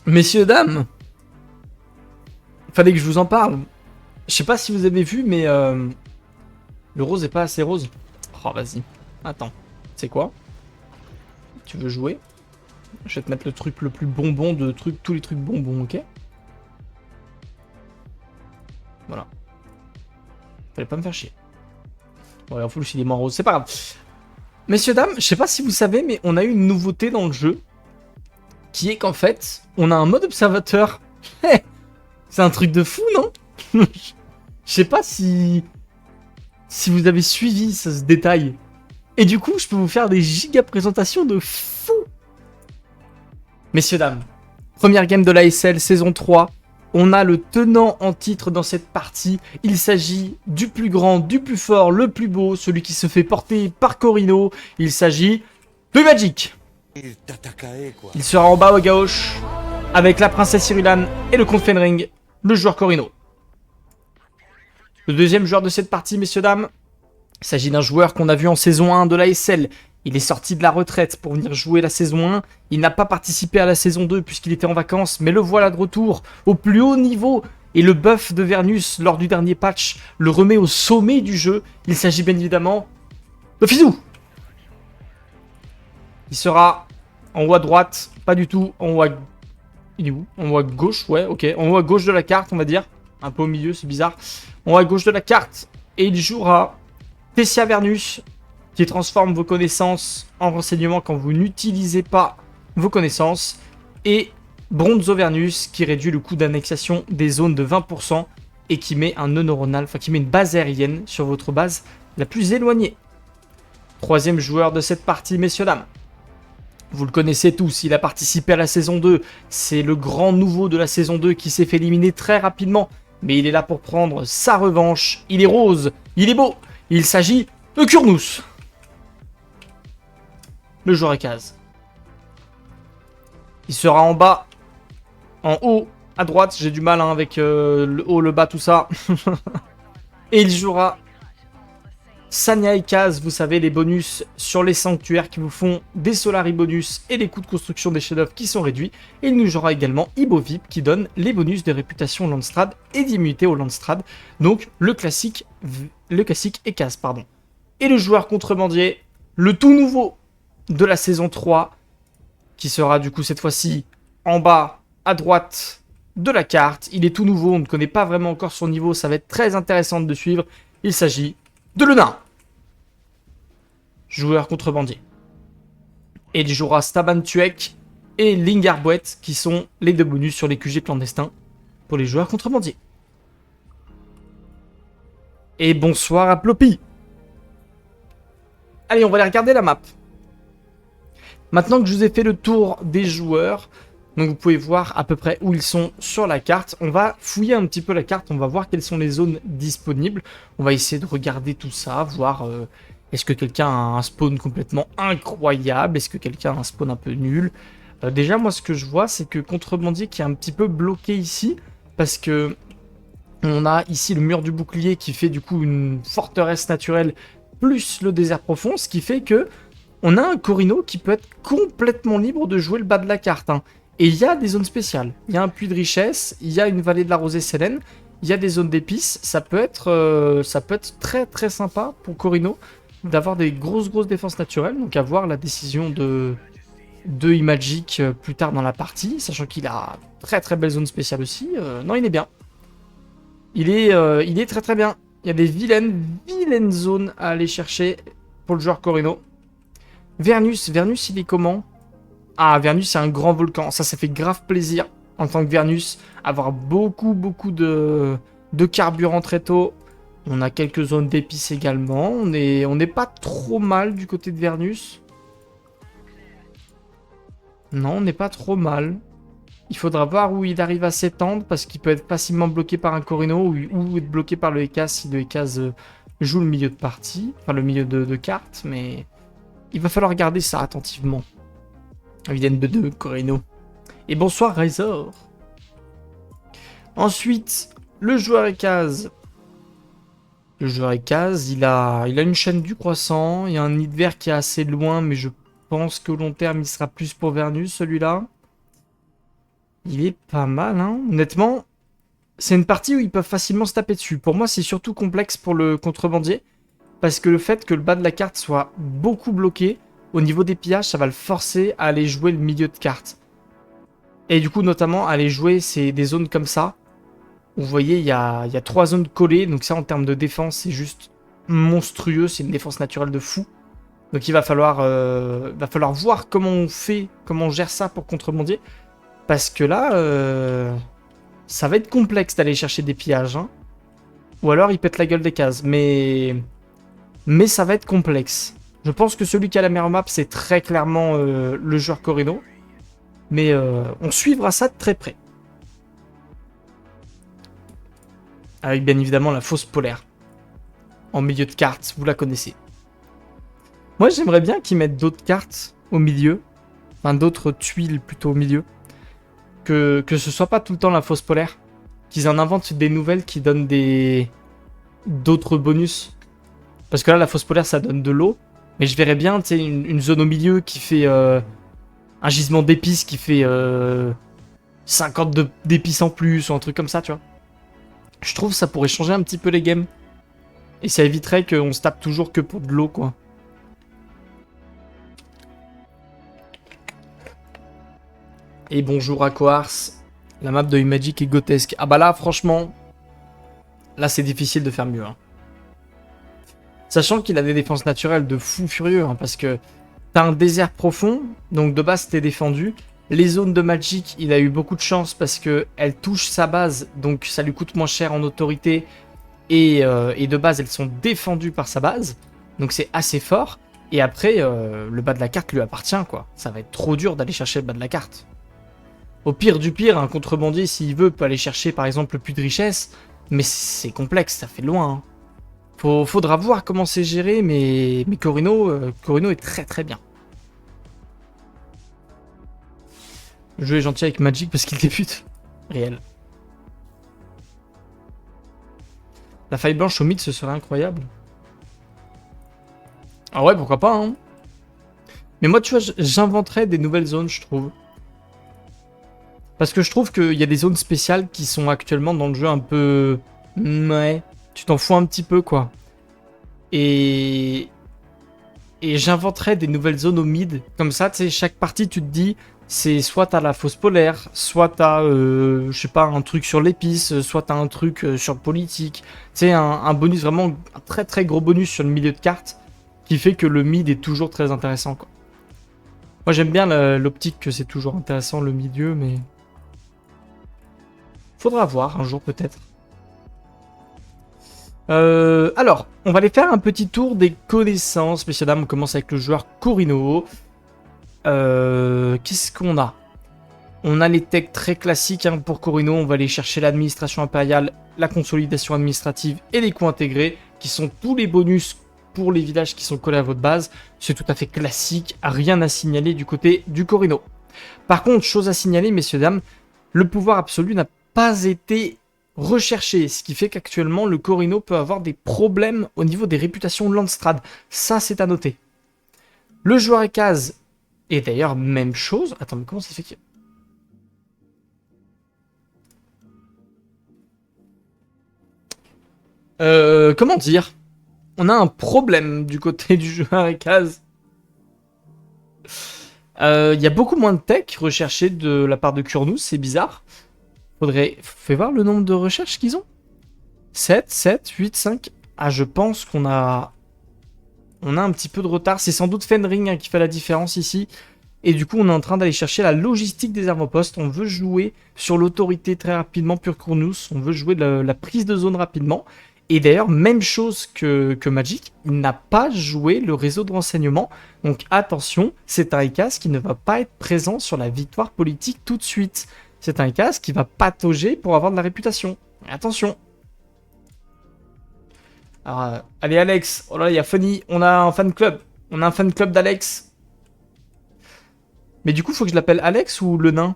Messieurs, dames, fallait que je vous en parle. Je sais pas si vous avez vu, mais le rose est pas assez rose. Oh, vas-y. Attends. C'est quoi? Tu veux jouer? Je vais te mettre le truc le plus bonbon de tous les trucs bonbons, ok? Voilà. Fallait pas me faire chier. Bon, il faut aussi des moins roses, c'est pas grave. Messieurs, dames, je sais pas si vous savez, mais on a eu une nouveauté dans le jeu. Qui est qu'en fait, on a un mode observateur. C'est un truc de fou, non? Je sais pas si vous avez suivi ce détail. Et du coup, je peux vous faire des giga présentations de fou. Messieurs, dames, première game de l'ASL saison 3. On a le tenant en titre dans cette partie. Il s'agit du plus grand, du plus fort, le plus beau, celui qui se fait porter par Corino. Il s'agit de Magic. Il sera en bas à gauche avec la princesse Irulan et le comte Fenring, le joueur Corino. Le deuxième joueur de cette partie, messieurs, dames, il s'agit d'un joueur qu'on a vu en saison 1 de l'ASL. Il est sorti de la retraite pour venir jouer la saison 1. Il n'a pas participé à la saison 2 puisqu'il était en vacances, mais le voilà de retour au plus haut niveau. Et le buff de Vernus lors du dernier patch le remet au sommet du jeu. Il s'agit bien évidemment de Fizou. Il sera en haut à droite, pas du tout, en haut à... Il est où? En haut à gauche, ouais, ok. En haut à gauche de la carte, on va dire. Un peu au milieu, c'est bizarre. En haut à gauche de la carte. Et il jouera Tessia Vernus, qui transforme vos connaissances en renseignements quand vous n'utilisez pas vos connaissances. Et Bronzo Vernus, qui réduit le coût d'annexation des zones de 20% et qui met un nœud neuronal, enfin qui met une base aérienne sur votre base la plus éloignée. Troisième joueur de cette partie, messieurs, dames. Vous le connaissez tous, il a participé à la saison 2. C'est le grand nouveau de la saison 2 qui s'est fait éliminer très rapidement. Mais il est là pour prendre sa revanche. Il est rose, il est beau. Il s'agit de Kurnous. Le joueur Ekaz. Il sera en bas, en haut, à droite. J'ai du mal avec le haut, le bas, tout ça. Et il jouera Sanya Ekaz, vous savez, les bonus sur les sanctuaires qui vous font des Solari bonus et des coûts de construction des chefs-d'œuvre qui sont réduits. Et il nous jouera également Ibovip qui donne les bonus de réputation au Landstrad et d'immunité au Landstrad. Donc le classique Ekaz, pardon. Et le joueur contrebandier, le tout nouveau de la saison 3, qui sera du coup cette fois-ci en bas à droite de la carte. Il est tout nouveau, on ne connaît pas vraiment encore son niveau, ça va être très intéressant de suivre. Il s'agit de Luna, joueur contrebandier. Et il jouera Staban Tuek et Lingarbouet, qui sont les deux bonus sur les QG clandestins pour les joueurs contrebandiers. Et bonsoir à Ploppy. Allez, on va aller regarder la map. Maintenant que je vous ai fait le tour des joueurs, donc vous pouvez voir à peu près où ils sont sur la carte. On va fouiller un petit peu la carte, on va voir quelles sont les zones disponibles. On va essayer de regarder tout ça, voir est-ce que quelqu'un a un spawn complètement incroyable, est-ce que quelqu'un a un spawn un peu nul. Déjà, moi ce que je vois, c'est que Contrebandier qui est un petit peu bloqué ici, parce que on a ici le mur du bouclier qui fait du coup une forteresse naturelle, plus le désert profond, ce qui fait que on a un Corino qui peut être complètement libre de jouer le bas de la carte, hein. Et il y a des zones spéciales. Il y a un puits de richesse, il y a une vallée de la rosée Sélène, il y a des zones d'épices. Ça peut être très très sympa pour Corino d'avoir des grosses défenses naturelles. Donc à voir la décision de Imagic plus tard dans la partie, sachant qu'il a très belle zone spéciale aussi. Non, il est bien. Il est très bien. Il y a des vilaines zones à aller chercher pour le joueur Corino. Vernus, il est comment? Ah, Vernus, c'est un grand volcan. Ça fait grave plaisir, en tant que Vernus, avoir beaucoup de carburant très tôt. On a quelques zones d'épices également. On n'est pas trop mal du côté de Vernus. Non, on n'est pas trop mal. Il faudra voir où il arrive à s'étendre, parce qu'il peut être facilement bloqué par un Corino ou être bloqué par le Ekaz si le Ekaz joue le milieu de partie, enfin le milieu de carte, mais il va falloir regarder ça attentivement. Vilaine B2, Corino. Et bonsoir Razor. Ensuite, le joueur Ekaz. Le joueur Ekaz, il a une chaîne du croissant. Il y a un nid de verre qui est assez loin, mais je pense qu'au long terme, il sera plus pour Vernus, celui-là. Il est pas mal, hein. Honnêtement, c'est une partie où ils peuvent facilement se taper dessus. Pour moi, c'est surtout complexe pour le contrebandier. Parce que le fait que le bas de la carte soit beaucoup bloqué, au niveau des pillages, ça va le forcer à aller jouer le milieu de carte. Et du coup, notamment, aller jouer des zones comme ça. Où vous voyez, il y a 3 zones collées. Donc ça, en termes de défense, c'est juste monstrueux. C'est une défense naturelle de fou. Donc il va falloir voir comment on fait, comment on gère ça pour contrebandier. Parce que là, ça va être complexe d'aller chercher des pillages. Hein. Ou alors il pète la gueule des cases. Mais ça va être complexe. Je pense que celui qui a la meilleure map, c'est très clairement le joueur Corino. Mais on suivra ça de très près. Avec bien évidemment la fausse polaire. En milieu de carte, vous la connaissez. Moi j'aimerais bien qu'ils mettent d'autres cartes au milieu. Enfin d'autres tuiles plutôt au milieu. Que ce soit pas tout le temps la fausse polaire. Qu'ils en inventent des nouvelles qui donnent d'autres bonus. Parce que là la fausse polaire ça donne de l'eau. Mais je verrais bien une zone au milieu qui fait un gisement d'épices qui fait 50 d'épices en plus ou un truc comme ça, tu vois. Je trouve que ça pourrait changer un petit peu les games. Et ça éviterait qu'on se tape toujours que pour de l'eau, quoi. Et bonjour à Quartz. La map de Magic est grotesque. Ah bah là, franchement, là c'est difficile de faire mieux. Hein. Sachant qu'il a des défenses naturelles de fou furieux, hein, parce que t'as un désert profond, donc de base t'es défendu. Les zones de Magic, il a eu beaucoup de chance parce qu'elles touchent sa base, donc ça lui coûte moins cher en autorité. Et de base, elles sont défendues par sa base, donc c'est assez fort. Et après, le bas de la carte lui appartient, quoi. Ça va être trop dur d'aller chercher le bas de la carte. Au pire du pire, un contrebandier, s'il veut, peut aller chercher par exemple le puits de richesse, mais c'est complexe, ça fait loin. Hein. Faudra voir comment c'est géré, mais Corino est très très bien. Le jeu est gentil avec Magic parce qu'il débute. Réel. La faille blanche au mid, ce serait incroyable. Ah ouais, pourquoi pas, hein. Mais moi, tu vois, j'inventerais des nouvelles zones, je trouve. Parce que je trouve qu'il y a des zones spéciales qui sont actuellement dans le jeu un peu... Ouais, tu t'en fous un petit peu, quoi. Et j'inventerais des nouvelles zones au mid. Comme ça, tu sais, chaque partie, tu te dis... C'est soit t'as la fausse polaire, soit t'as, je sais pas, un truc sur l'épice, soit t'as un truc sur le politique. Tu sais, un bonus, vraiment un très très gros bonus sur le milieu de carte qui fait que le mid est toujours très intéressant, quoi. Moi j'aime bien l'optique que c'est toujours intéressant le milieu, mais... Faudra voir un jour peut-être. Alors, on va aller faire un petit tour des connaissances, messieurs dames. On commence avec le joueur Corino. Qu'est-ce qu'on a? On a les techs très classiques hein, pour Corino. On va aller chercher l'administration impériale, la consolidation administrative et les coûts intégrés, qui sont tous les bonus pour les villages qui sont collés à votre base. C'est tout à fait classique, rien à signaler du côté du Corino. Par contre, chose à signaler, messieurs, dames, le pouvoir absolu n'a pas été recherché, ce qui fait qu'actuellement, le Corino peut avoir des problèmes au niveau des réputations Landstrad. Ça, c'est à noter. Le joueur Ekaz... Et d'ailleurs, même chose... Attends, mais comment ça fait que... comment dire? On a un problème du côté du joueur Ekaz. Il y a beaucoup moins de tech recherchés de la part de Kurnous, c'est bizarre. Fais voir le nombre de recherches qu'ils ont. 7, 7, 8, 5... Ah, je pense qu'on a... On a un petit peu de retard. C'est sans doute Fenring hein, qui fait la différence ici. Et du coup, on est en train d'aller chercher la logistique des avant-postes. On veut jouer sur l'autorité très rapidement, pur Kurnous. On veut jouer la prise de zone rapidement. Et d'ailleurs, même chose que Magic, il n'a pas joué le réseau de renseignement. Donc attention, c'est un Ekaz qui ne va pas être présent sur la victoire politique tout de suite. C'est un Ekaz qui va patauger pour avoir de la réputation. Attention. Alors, allez Alex, oh là, il y a Funny, on a un fan club. On a un fan club d'Alex. Mais du coup, faut que je l'appelle Alex ou le nain?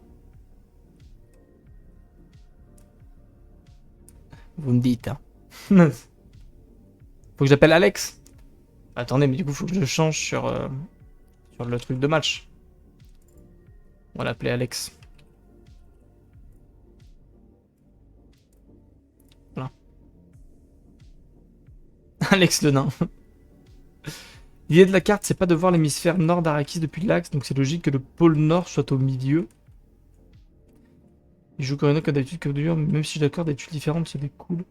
Vous me dites, hein. Faut que j'appelle Alex. Attendez, mais du coup, faut que je change sur le truc de match. On va l'appeler Alex. Alex le nain. L'idée de la carte, c'est pas de voir l'hémisphère nord d'Arrakis depuis l'axe, donc c'est logique que le pôle nord soit au milieu. Il joue Corino comme d'habitude, comme d'ailleurs, même si je suis d'accord, des tuiles différentes, c'est des cool.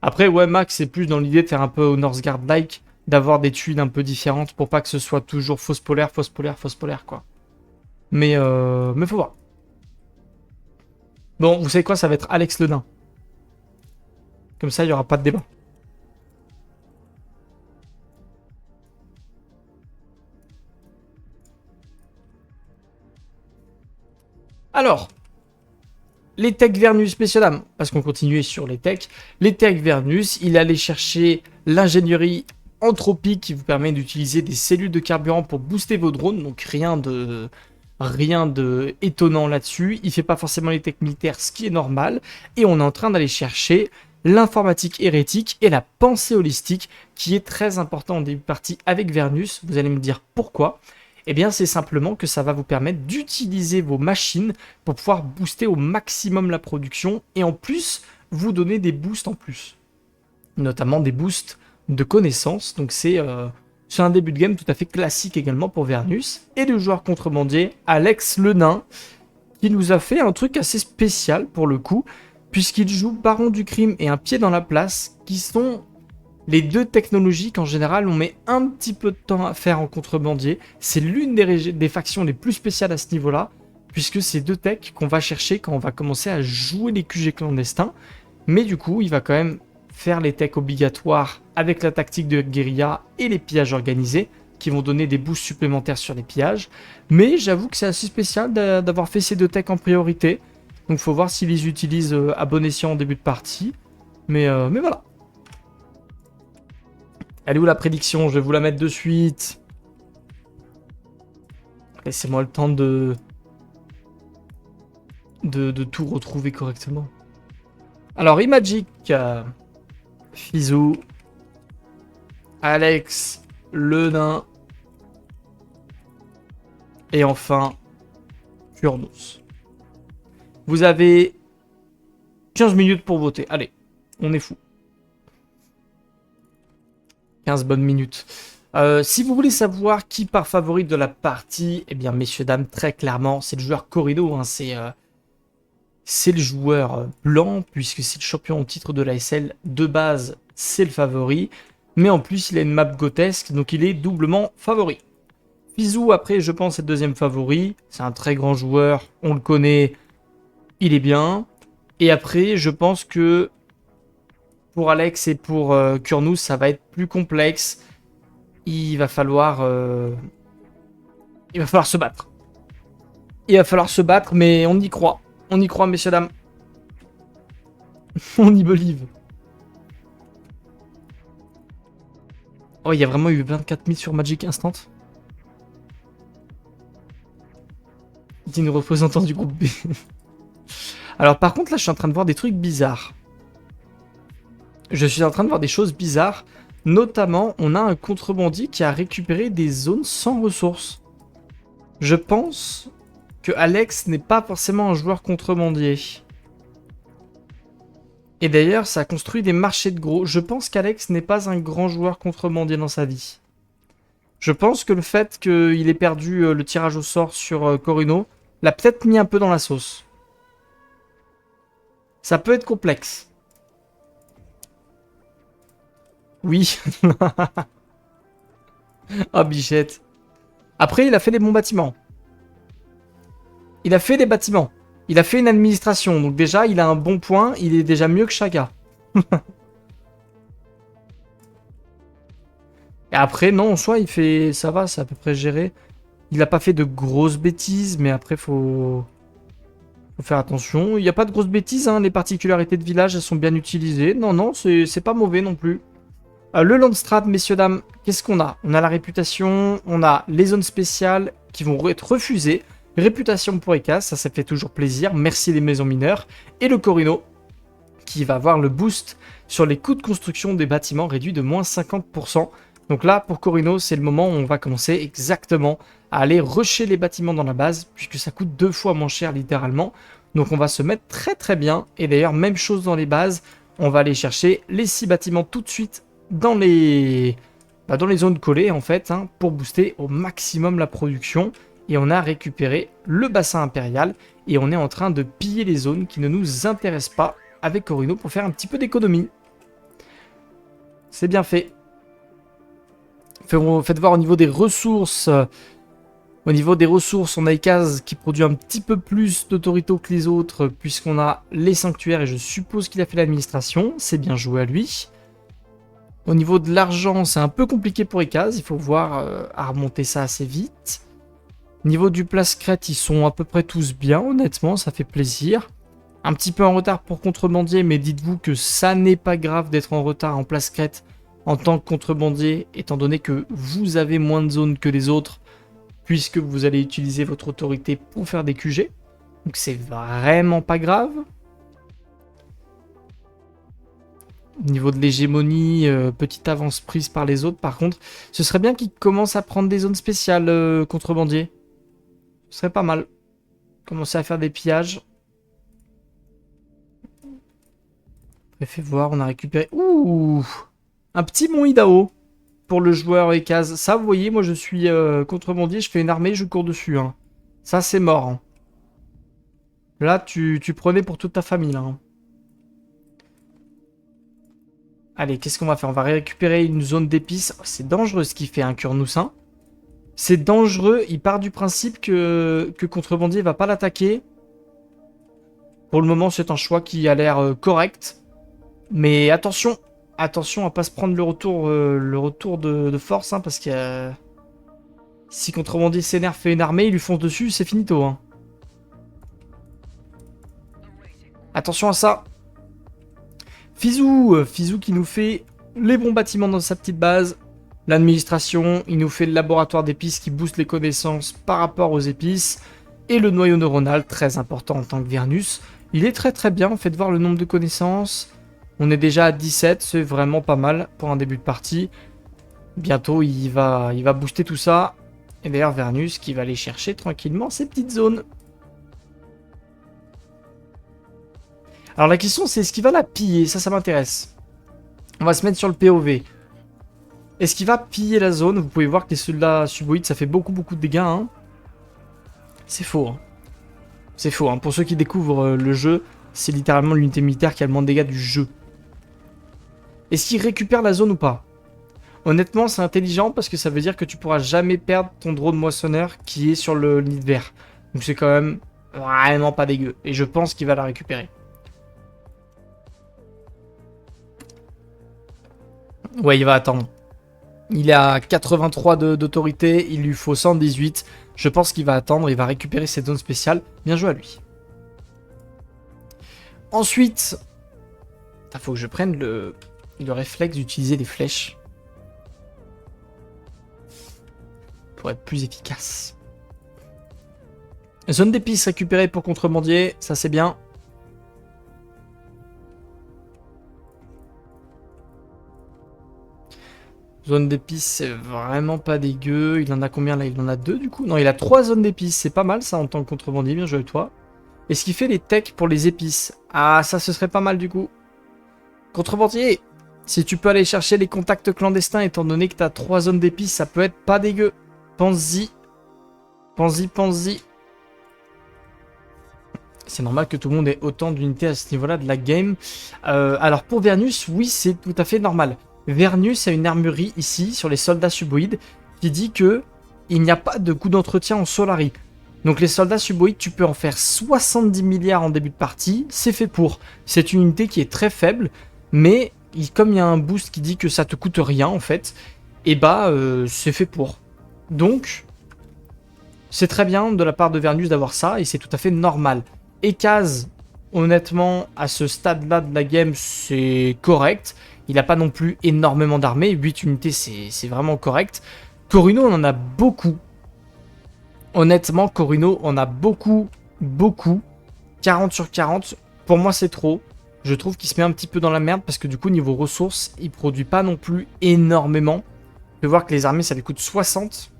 Après, ouais, Max, c'est plus dans l'idée de faire un peu au Northgard-like, d'avoir des tuiles un peu différentes pour pas que ce soit toujours fausse polaire, fausse polaire, fausse polaire, quoi. Mais faut voir. Bon, vous savez quoi, ça va être Alex le nain. Comme ça, il n'y aura pas de débat. Alors, les techs Vernus, messieurs dames, parce qu'on continuait sur les techs. Les techs Vernus, il allait chercher l'ingénierie anthropique qui vous permet d'utiliser des cellules de carburant pour booster vos drones, donc rien de étonnant là-dessus. Il fait pas forcément les techs militaires, ce qui est normal. Et on est en train d'aller chercher l'informatique hérétique et la pensée holistique, qui est très important en début de partie avec Vernus. Vous allez me dire pourquoi. Eh bien, c'est simplement que ça va vous permettre d'utiliser vos machines pour pouvoir booster au maximum la production et en plus, vous donner des boosts en plus. Notamment des boosts de connaissances. Donc, c'est un début de game tout à fait classique également pour Vernus. Et le joueur contrebandier, Alex le nain, qui nous a fait un truc assez spécial pour le coup, puisqu'il joue Baron du crime et un pied dans la place, qui sont les deux technologies qu'en général on met un petit peu de temps à faire en contrebandier. C'est l'une des factions les plus spéciales à ce niveau-là, puisque c'est deux techs qu'on va chercher quand on va commencer à jouer les QG clandestins. Mais du coup, il va quand même faire les techs obligatoires avec la tactique de guérilla et les pillages organisés, qui vont donner des boosts supplémentaires sur les pillages. Mais j'avoue que c'est assez spécial d'avoir fait ces deux techs en priorité. Donc faut voir s'ils les utilisent à bon escient en début de partie. Mais voilà. Elle est où la prédiction? Je vais vous la mettre de suite. Laissez-moi le temps de tout retrouver correctement. Alors, Imagic, Fizou, Alex, le nain, et enfin, Kurnos. Vous avez 15 minutes pour voter. Allez, on est fou. 15 bonnes minutes. Si vous voulez savoir qui part favori de la partie, eh bien, messieurs, dames, très clairement, c'est le joueur Corino. Hein, c'est le joueur blanc, puisque c'est le champion au titre de la SL. De base, c'est le favori. Mais en plus, il a une map grotesque, donc il est doublement favori. Fizou, après, je pense, est le deuxième favori. C'est un très grand joueur, on le connaît, il est bien. Et après, je pense que pour Alex et pour Kurnos, ça va être plus complexe. Il va falloir se battre. Il va falloir se battre, mais on y croit. On y croit, messieurs, dames. On y believe. Oh, il y a vraiment eu 24 000 sur Magic Instant. Digne représentant du groupe B. Alors, par contre, là, je suis en train de voir des trucs bizarres. Je suis en train de voir des choses bizarres. Notamment, on a un contrebandier qui a récupéré des zones sans ressources. Je pense que Alex n'est pas forcément un joueur contrebandier. Et d'ailleurs, ça a construit des marchés de gros. Je pense qu'Alex n'est pas un grand joueur contrebandier dans sa vie. Je pense que le fait qu'il ait perdu le tirage au sort sur Corino l'a peut-être mis un peu dans la sauce. Ça peut être complexe. Oui. Oh, bichette. Après, il a fait des bons bâtiments. Il a fait des bâtiments. Il a fait une administration. Donc déjà, il a un bon point. Il est déjà mieux que Chaga. Et après, non, en soi, il fait... Ça va, c'est à peu près géré. Il n'a pas fait de grosses bêtises, mais après, faut faire attention. Il n'y a pas de grosses bêtises, hein. Les particularités de village, elles sont bien utilisées. Non, non, c'est pas mauvais non plus. Le Landstrat, messieurs, dames, qu'est-ce qu'on a? On a la réputation, on a les zones spéciales qui vont être refusées. Réputation pour Ecas, ça fait toujours plaisir. Merci les maisons mineures. Et le Corino, qui va avoir le boost sur les coûts de construction des bâtiments réduits de moins 50%. Donc là, pour Corino, c'est le moment où on va commencer exactement à aller rusher les bâtiments dans la base, puisque ça coûte 2 fois moins cher littéralement. Donc on va se mettre très très bien. Et d'ailleurs, même chose dans les bases, on va aller chercher les 6 bâtiments tout de suite dans les, dans les zones collées en fait, hein, pour booster au maximum la production. Et on a récupéré le bassin impérial et on est en train de piller les zones qui ne nous intéressent pas avec Corino pour faire un petit peu d'économie. C'est bien fait. Faites voir au niveau des ressources. Au niveau des ressources, on a Ekaz qui produit un petit peu plus d'autorité que les autres, puisqu'on a les sanctuaires et je suppose qu'il a fait l'administration. C'est bien joué à lui. Au niveau de l'argent, c'est un peu compliqué pour Ekaz. Il faut voir à remonter ça assez vite. Niveau du place crête, ils sont à peu près tous bien, honnêtement, ça fait plaisir. Un petit peu en retard pour contrebandier, mais dites-vous que ça n'est pas grave d'être en retard en place crête en tant que contrebandier, étant donné que vous avez moins de zones que les autres, puisque vous allez utiliser votre autorité pour faire des QG. Donc c'est vraiment pas grave. Au niveau de l'hégémonie, petite avance prise par les autres, par contre, ce serait bien qu'ils commencent à prendre des zones spéciales contrebandiers. Ce serait pas mal. Commencer à faire des pillages. Fait voir, on a récupéré... Ouh, un petit mont Idaho pour le joueur Ekaz. Ça, vous voyez, moi je suis contrebandier, je fais une armée, je cours dessus. Hein. Ça, c'est mort. Hein. Là, tu prenais pour toute ta famille. Là, hein. Allez, qu'est-ce qu'on va faire? On va récupérer une zone d'épices. Oh, c'est dangereux ce qu'il fait, un Kurnoussin. C'est dangereux, il part du principe que contrebandier va pas l'attaquer. Pour le moment, c'est un choix qui a l'air correct. Mais attention, attention à pas se prendre le retour de force, hein, parce que si contrebandier s'énerve, fait une armée, il lui fonce dessus, c'est finito. Hein. Attention à ça. Fizou qui nous fait les bons bâtiments dans sa petite base. L'administration, il nous fait le laboratoire d'épices qui booste les connaissances par rapport aux épices. Et le noyau neuronal, très important en tant que Vernus. Il est très très bien, faites voir le nombre de connaissances. On est déjà à 17, c'est vraiment pas mal pour un début de partie. Bientôt, il va booster tout ça. Et d'ailleurs, Vernus qui va aller chercher tranquillement ses petites zones. Alors la question, c'est est-ce qu'il va la piller? Ça m'intéresse. On va se mettre sur le POV. Est-ce qu'il va piller la zone? Vous pouvez voir que les soldats suboïdes, ça fait beaucoup de dégâts. Hein. C'est faux. Hein. C'est faux. Hein. Pour ceux qui découvrent le jeu, c'est littéralement l'unité militaire qui a le moins de dégâts du jeu. Est-ce qu'il récupère la zone ou pas? Honnêtement, c'est intelligent parce que ça veut dire que tu pourras jamais perdre ton drone moissonneur qui est sur le nid vert. Donc c'est quand même vraiment pas dégueu. Et je pense qu'il va la récupérer. Ouais, il va attendre. Il est à 83 d'autorité, il lui faut 118. Je pense qu'il va attendre, il va récupérer cette zone spéciale. Bien joué à lui. Ensuite, il faut que je prenne le réflexe d'utiliser des flèches. Pour être plus efficace. Zone d'épices récupérée pour contrebandier, ça c'est bien. Zone d'épices, c'est vraiment pas dégueu. Il en a combien là? Il en a 2 du coup? Non, il a 3 zones d'épices. C'est pas mal ça en tant que contrebandier. Bien joué avec toi. Est-ce qu'il fait les techs pour les épices? Ah, ça ce serait pas mal du coup. Contrebandier, si tu peux aller chercher les contacts clandestins étant donné que tu as 3 zones d'épices, ça peut être pas dégueu. Pense-y. Pense-y. C'est normal que tout le monde ait autant d'unités à ce niveau-là de la game. Alors pour Vernus, oui, c'est tout à fait normal. Vernus a une armurerie ici, sur les soldats suboïdes, qui dit que il n'y a pas de coût d'entretien en Solari. Donc les soldats suboïdes, tu peux en faire 70 milliards en début de partie, c'est fait pour. C'est une unité qui est très faible, mais comme il y a un boost qui dit que ça te coûte rien en fait, et bah c'est fait pour. Donc, c'est très bien de la part de Vernus d'avoir ça, et c'est tout à fait normal. Ekaz, honnêtement, à ce stade-là de la game, c'est correct. Il n'a pas non plus énormément d'armées. 8 unités, c'est vraiment correct. Corino, on en a beaucoup. Honnêtement, Corino, on a beaucoup. 40 sur 40. Pour moi, c'est trop. Je trouve qu'il se met un petit peu dans la merde parce que du coup, niveau ressources, il produit pas non plus énormément. On peut voir que les armées, ça lui coûte 60.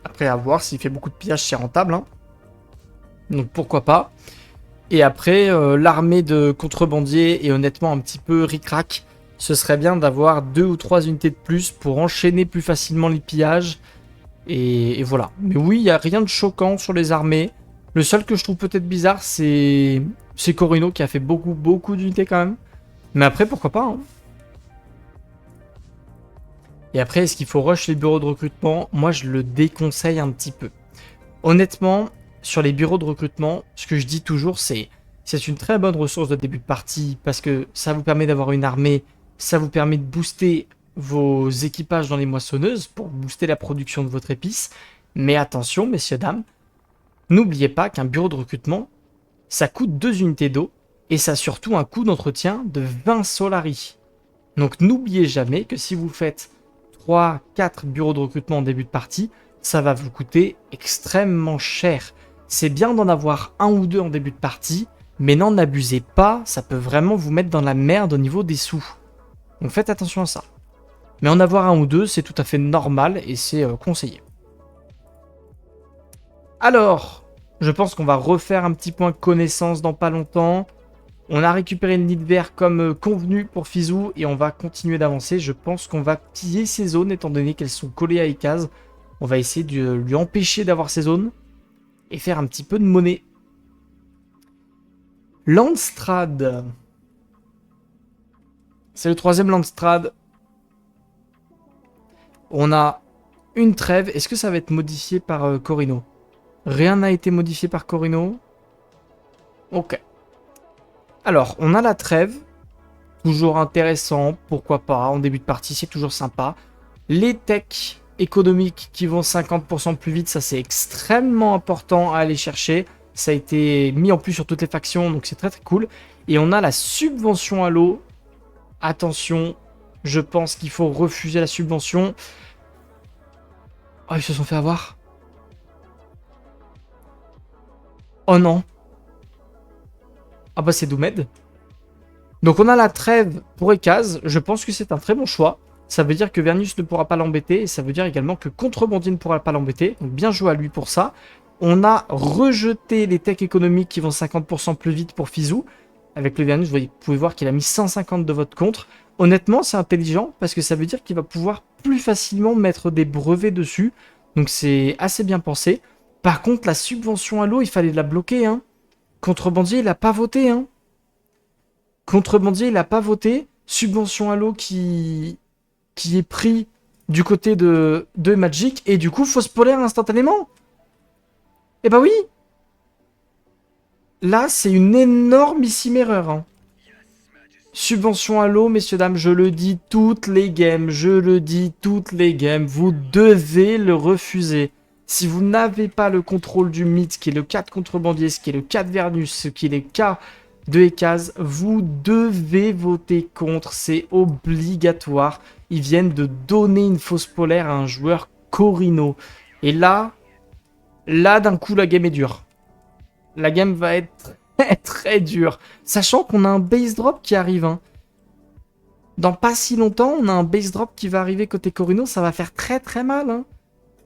Après, à voir s'il fait beaucoup de pillages, c'est rentable. Hein. Donc, pourquoi pas. Et après, l'armée de contrebandiers est honnêtement un petit peu ric-rac. ce serait bien d'avoir 2 ou 3 unités de plus pour enchaîner plus facilement les pillages. Et voilà. Mais oui, il n'y a rien de choquant sur les armées. Le seul que je trouve peut-être bizarre, c'est Corino qui a fait beaucoup d'unités quand même. Mais après, pourquoi pas, hein. Et après, est-ce qu'il faut rush les bureaux de recrutement? Moi, je le déconseille un petit peu. Honnêtement, sur les bureaux de recrutement, ce que je dis toujours, c'est une très bonne ressource de début de partie parce que ça vous permet d'avoir une armée, ça vous permet de booster vos équipages dans les moissonneuses pour booster la production de votre épice. Mais attention, messieurs, dames, n'oubliez pas qu'un bureau de recrutement, ça coûte 2 unités d'eau et ça a surtout un coût d'entretien de 20 solaris. Donc n'oubliez jamais que si vous faites 3, 4 bureaux de recrutement en début de partie, ça va vous coûter extrêmement cher. C'est bien d'en avoir un ou deux en début de partie, mais n'en abusez pas, ça peut vraiment vous mettre dans la merde au niveau des sous. Donc faites attention à ça. Mais en avoir un ou deux, c'est tout à fait normal et c'est conseillé. Alors, je pense qu'on va refaire un petit point connaissance dans pas longtemps. On a récupéré le nid de verre comme convenu pour Fizou et on va continuer d'avancer. Je pense qu'on va piller ces zones étant donné qu'elles sont collées à Ekaz. On va essayer de lui empêcher d'avoir ces zones et faire un petit peu de monnaie. Landstrad. C'est le 3e Landstrad. On a une trêve. Est-ce que ça va être modifié par Corino? Rien n'a été modifié par Corino. Ok. Alors, on a la trêve. Toujours intéressant, pourquoi pas. En début de partie, c'est toujours sympa. Les techs économiques qui vont 50% plus vite, ça c'est extrêmement important à aller chercher. Ça a été mis en plus sur toutes les factions, donc c'est très très cool. Et on a la subvention à l'eau. Attention, je pense qu'il faut refuser la subvention. Oh, ils se sont fait avoir. Oh non. Ah bah c'est Doumed. Donc on a la trêve pour Ekaz. Je pense que c'est un très bon choix. Ça veut dire que Vernus ne pourra pas l'embêter. Et ça veut dire également que Contrebandier ne pourra pas l'embêter. Donc bien joué à lui pour ça. On a rejeté les techs économiques qui vont 50% plus vite pour Fizou. Avec le Vernus, vous pouvez voir qu'il a mis 150 de votre contre. Honnêtement, c'est intelligent parce que ça veut dire qu'il va pouvoir plus facilement mettre des brevets dessus. Donc c'est assez bien pensé. Par contre, la subvention à l'eau, il fallait la bloquer, hein. Contrebandier, il n'a pas voté, hein. Contrebandier, il n'a pas voté. Subvention à l'eau qui est pris du côté de Magic. Et du coup, fausse polaire instantanément. Eh bah oui. Là, c'est une énormissime erreur, hein. Subvention à l'eau, messieurs, dames, je le dis toutes les games. Je le dis toutes les games. Vous devez le refuser. Si vous n'avez pas le contrôle du mythe, ce qui est le cas de Contrebandier, ce qui est le cas de Vernus, ce qui est le cas de Ekaz, vous devez voter contre. C'est obligatoire. Ils viennent de donner une fausse polaire à un joueur Corino. Et là d'un coup, la game est dure. La game va être très très dure. Sachant qu'on a un base drop qui arrive, hein. Dans pas si longtemps, on a un base drop qui va arriver côté Corino. Ça va faire très très mal, hein.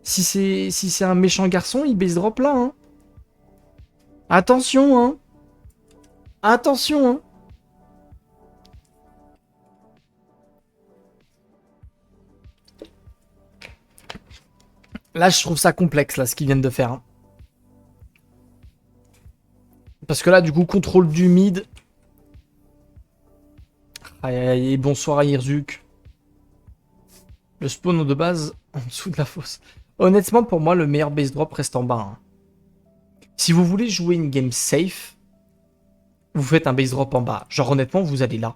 Si c'est un méchant garçon, il base drop là, hein. Attention, hein. Attention, hein. Là, je trouve ça complexe, là, ce qu'ils viennent de faire, hein. Parce que là, du coup, contrôle du mid. Aïe, aïe, aïe, bonsoir à Irzuk. Le spawn de base, en dessous de la fosse. Honnêtement, pour moi, le meilleur base drop reste en bas, hein. Si vous voulez jouer une game safe, vous faites un base drop en bas. Genre, honnêtement, vous allez là.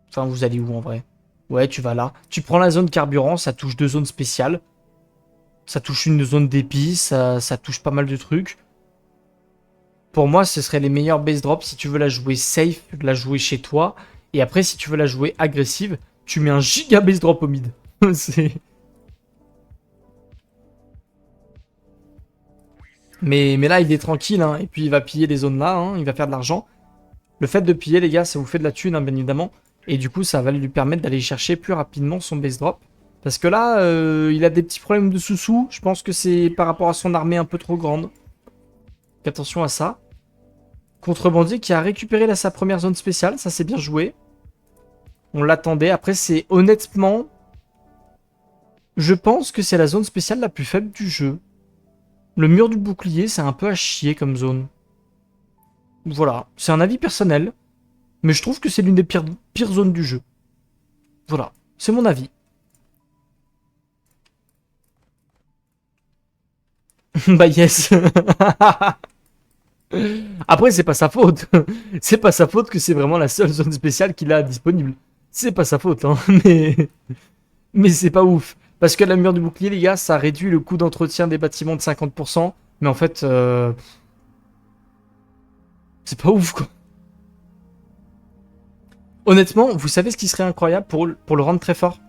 Enfin, vous allez où, en vrai? Ouais, tu vas là. Tu prends la zone carburant, ça touche 2 zones spéciales. Ça touche une zone d'épices, ça touche pas mal de trucs. Pour moi, ce serait les meilleurs base drops si tu veux la jouer safe, la jouer chez toi. Et après, si tu veux la jouer agressive, tu mets un giga base drop au mid. mais là, il est tranquille, hein. Et puis, il va piller les zones là, hein. Il va faire de l'argent. Le fait de piller, les gars, ça vous fait de la thune, hein, bien évidemment. Et du coup, ça va lui permettre d'aller chercher plus rapidement son base drop. Parce que là, il a des petits problèmes de sous-sous. Je pense que c'est par rapport à son armée un peu trop grande. Donc, attention à ça. Contrebandier qui a récupéré là sa première zone spéciale. Ça, c'est bien joué. On l'attendait. Après, c'est honnêtement... Je pense que c'est la zone spéciale la plus faible du jeu. Le mur du bouclier, c'est un peu à chier comme zone. Voilà, c'est un avis personnel. Mais je trouve que c'est l'une des pires zones du jeu. Voilà, c'est mon avis. Bah yes. Après, c'est pas sa faute. C'est pas sa faute que c'est vraiment la seule zone spéciale qu'il a disponible. C'est pas sa faute, hein. Mais c'est pas ouf. Parce que la mur du bouclier, les gars, ça réduit le coût d'entretien des bâtiments de 50%. Mais en fait, c'est pas ouf, quoi. Honnêtement, vous savez ce qui serait incroyable pour le rendre très fort?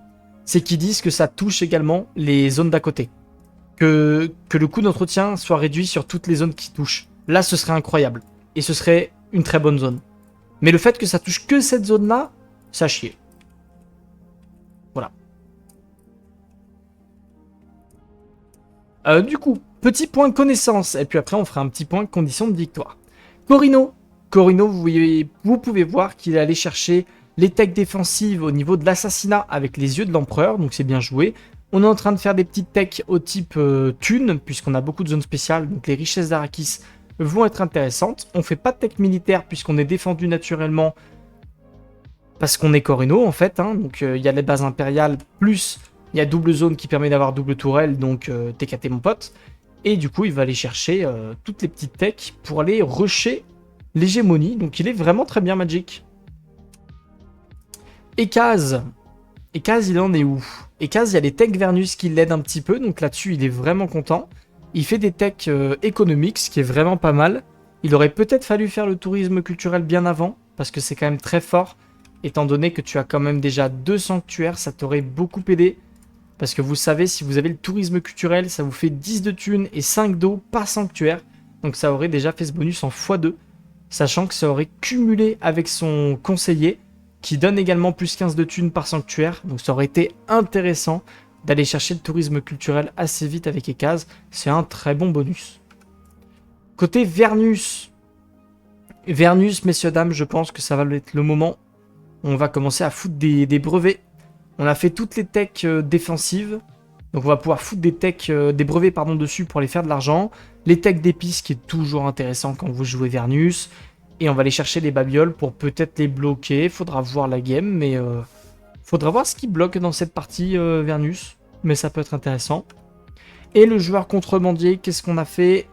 C'est qu'ils disent que ça touche également les zones d'à côté. Que le coût d'entretien soit réduit sur toutes les zones qui touchent. Là, ce serait incroyable. Et ce serait une très bonne zone. Mais le fait que ça touche que cette zone-là, ça chie. Voilà. Du coup, petit point connaissance. Et puis après, on fera un petit point condition de victoire. Corino. Corino, vous pouvez voir qu'il est allé chercher les techs défensives au niveau de l'assassinat avec les yeux de l'empereur. Donc c'est bien joué. On est en train de faire des petites techs au type thune, puisqu'on a beaucoup de zones spéciales. Donc les richesses d'Arrakis vont être intéressantes. On fait pas de tech militaire puisqu'on est défendu naturellement parce qu'on est Corino en fait. Hein. Donc il y a les bases impériales, plus il y a double zone qui permet d'avoir double tourelle, donc TKT mon pote. Et du coup il va aller chercher toutes les petites techs pour aller rusher l'hégémonie. Donc il est vraiment très bien Magic. Ekaz, il en est où? Ekaz, il y a les techs Vernus qui l'aident un petit peu, donc là-dessus il est vraiment content. Il fait des techs économiques, ce qui est vraiment pas mal. Il aurait peut-être fallu faire le tourisme culturel bien avant, parce que c'est quand même très fort. Étant donné que tu as quand même déjà 2 sanctuaires, ça t'aurait beaucoup aidé. Parce que vous savez, si vous avez le tourisme culturel, ça vous fait 10 de thunes et 5 d'eau par sanctuaire. Donc ça aurait déjà fait ce bonus en x2. Sachant que ça aurait cumulé avec son conseiller, qui donne également plus 15 de thunes par sanctuaire. Donc ça aurait été intéressant d'aller chercher le tourisme culturel assez vite avec Ekaz. C'est un très bon bonus. Côté Vernus. Vernus, messieurs, dames, je pense que ça va être le moment où on va commencer à foutre des brevets. On a fait toutes les techs défensives. Donc on va pouvoir foutre des brevets dessus pour aller faire de l'argent. Les techs d'épices qui est toujours intéressant quand vous jouez Vernus. Et on va aller chercher les babioles pour peut-être les bloquer. Faudra voir la game, mais faudra voir ce qui bloque dans cette partie Vernus. Mais ça peut être intéressant. Et le joueur contrebandier, qu'est-ce qu'on a fait?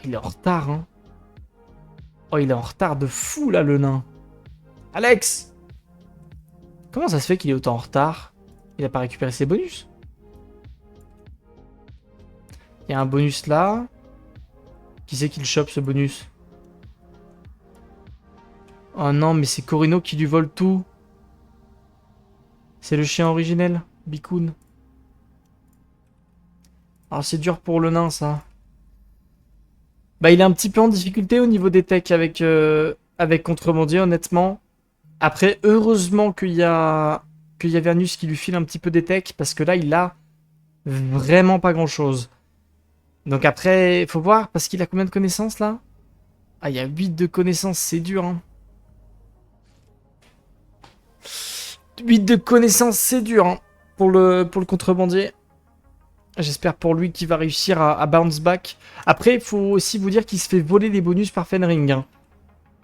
Il est en retard, hein. Oh, il est en retard de fou, là, le nain. Alex! Comment ça se fait qu'il est autant en retard? Il a pas récupéré ses bonus? Il y a un bonus là. Qui c'est qui le chope, ce bonus? Oh non, mais c'est Corino qui lui vole tout. C'est le chien originel, Bikun. Alors c'est dur pour le nain, ça. Bah il est un petit peu en difficulté au niveau des techs avec Contrebandier, honnêtement. Après, heureusement qu'il y a Vernus qui lui file un petit peu des techs, parce que là, il a vraiment pas grand-chose. Donc après, il faut voir, parce qu'il a combien de connaissances, là? Ah, il y a 8 de connaissances, c'est dur, hein. 8 de connaissances, c'est dur, hein, pour le contrebandier. J'espère pour lui qu'il va réussir à bounce back. Après, il faut aussi vous dire qu'il se fait voler les bonus par Fenring, hein.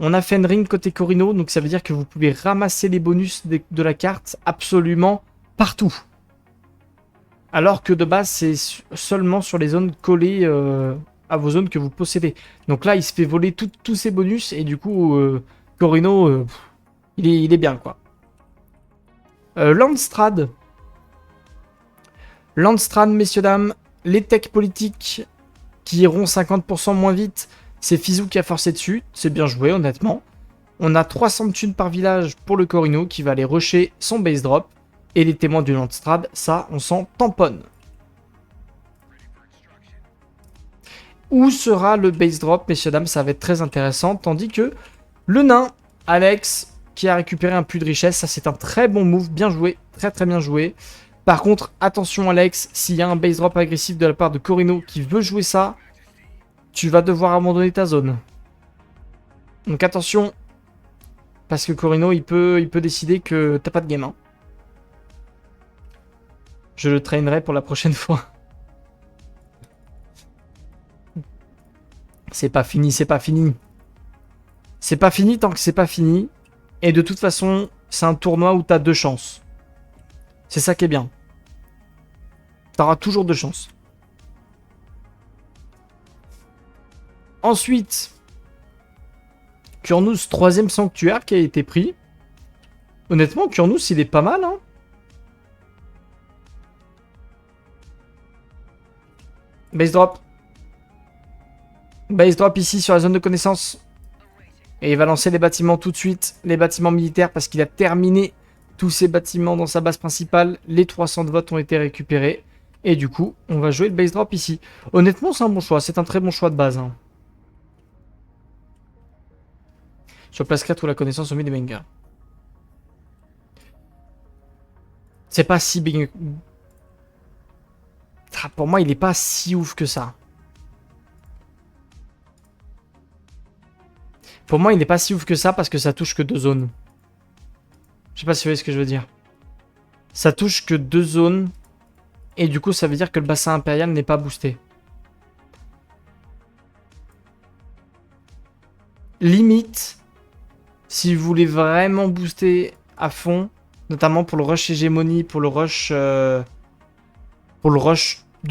On a Fenring côté Corino, donc ça veut dire que vous pouvez ramasser les bonus de la carte absolument partout. Alors que de base, c'est seulement sur les zones collées à vos zones que vous possédez. Donc là, il se fait voler tous ses bonus, et du coup, Corino, il est bien, quoi. Landstrad. Landstrad, messieurs, dames, les techs politiques qui iront 50% moins vite, c'est Fizou qui a forcé dessus. C'est bien joué, honnêtement. On a 300 de thunes par village pour le Corino qui va aller rusher son base drop. Et les témoins du Landstrad, ça, on s'en tamponne. Où sera le base drop, messieurs, dames? Ça va être très intéressant. Tandis que le nain, Alex, qui a récupéré un puits de richesse, ça c'est un très bon move. Bien joué, très très bien joué. Par contre, attention Alex, s'il y a un base drop agressif de la part de Corino qui veut jouer ça, tu vas devoir abandonner ta zone. Donc attention. parce que Corino, il peut décider que t'as pas de game. Hein. Je le trainerai pour la prochaine fois. C'est pas fini, c'est pas fini. C'est pas fini tant que c'est pas fini. Et de toute façon, c'est un tournoi où t'as 2 chances. C'est ça qui est bien. T'auras toujours 2 chances. Ensuite, Kurnous, 3ème sanctuaire qui a été pris. Honnêtement, Kurnous, il est pas mal. Hein. Base drop. Base drop ici sur la zone de connaissance. Et il va lancer les bâtiments tout de suite. Les bâtiments militaires parce qu'il a terminé tous ses bâtiments dans sa base principale. Les 300 de votes ont été récupérés. Et du coup, on va jouer le base drop ici. Honnêtement, c'est un bon choix. C'est un très bon choix de base. Hein. Sur place 4 ou la connaissance au milieu des mangas. C'est pas si big. Pour moi, il est pas si ouf que ça. Pour moi, il n'est pas si ouf que ça parce que ça touche que 2 zones. Je sais pas si vous voyez ce que je veux dire. Ça touche que 2 zones. Et du coup, ça veut dire que le bassin impérial n'est pas boosté. Limite, si vous voulez vraiment booster à fond, notamment pour le rush hégémonie, pour le rush de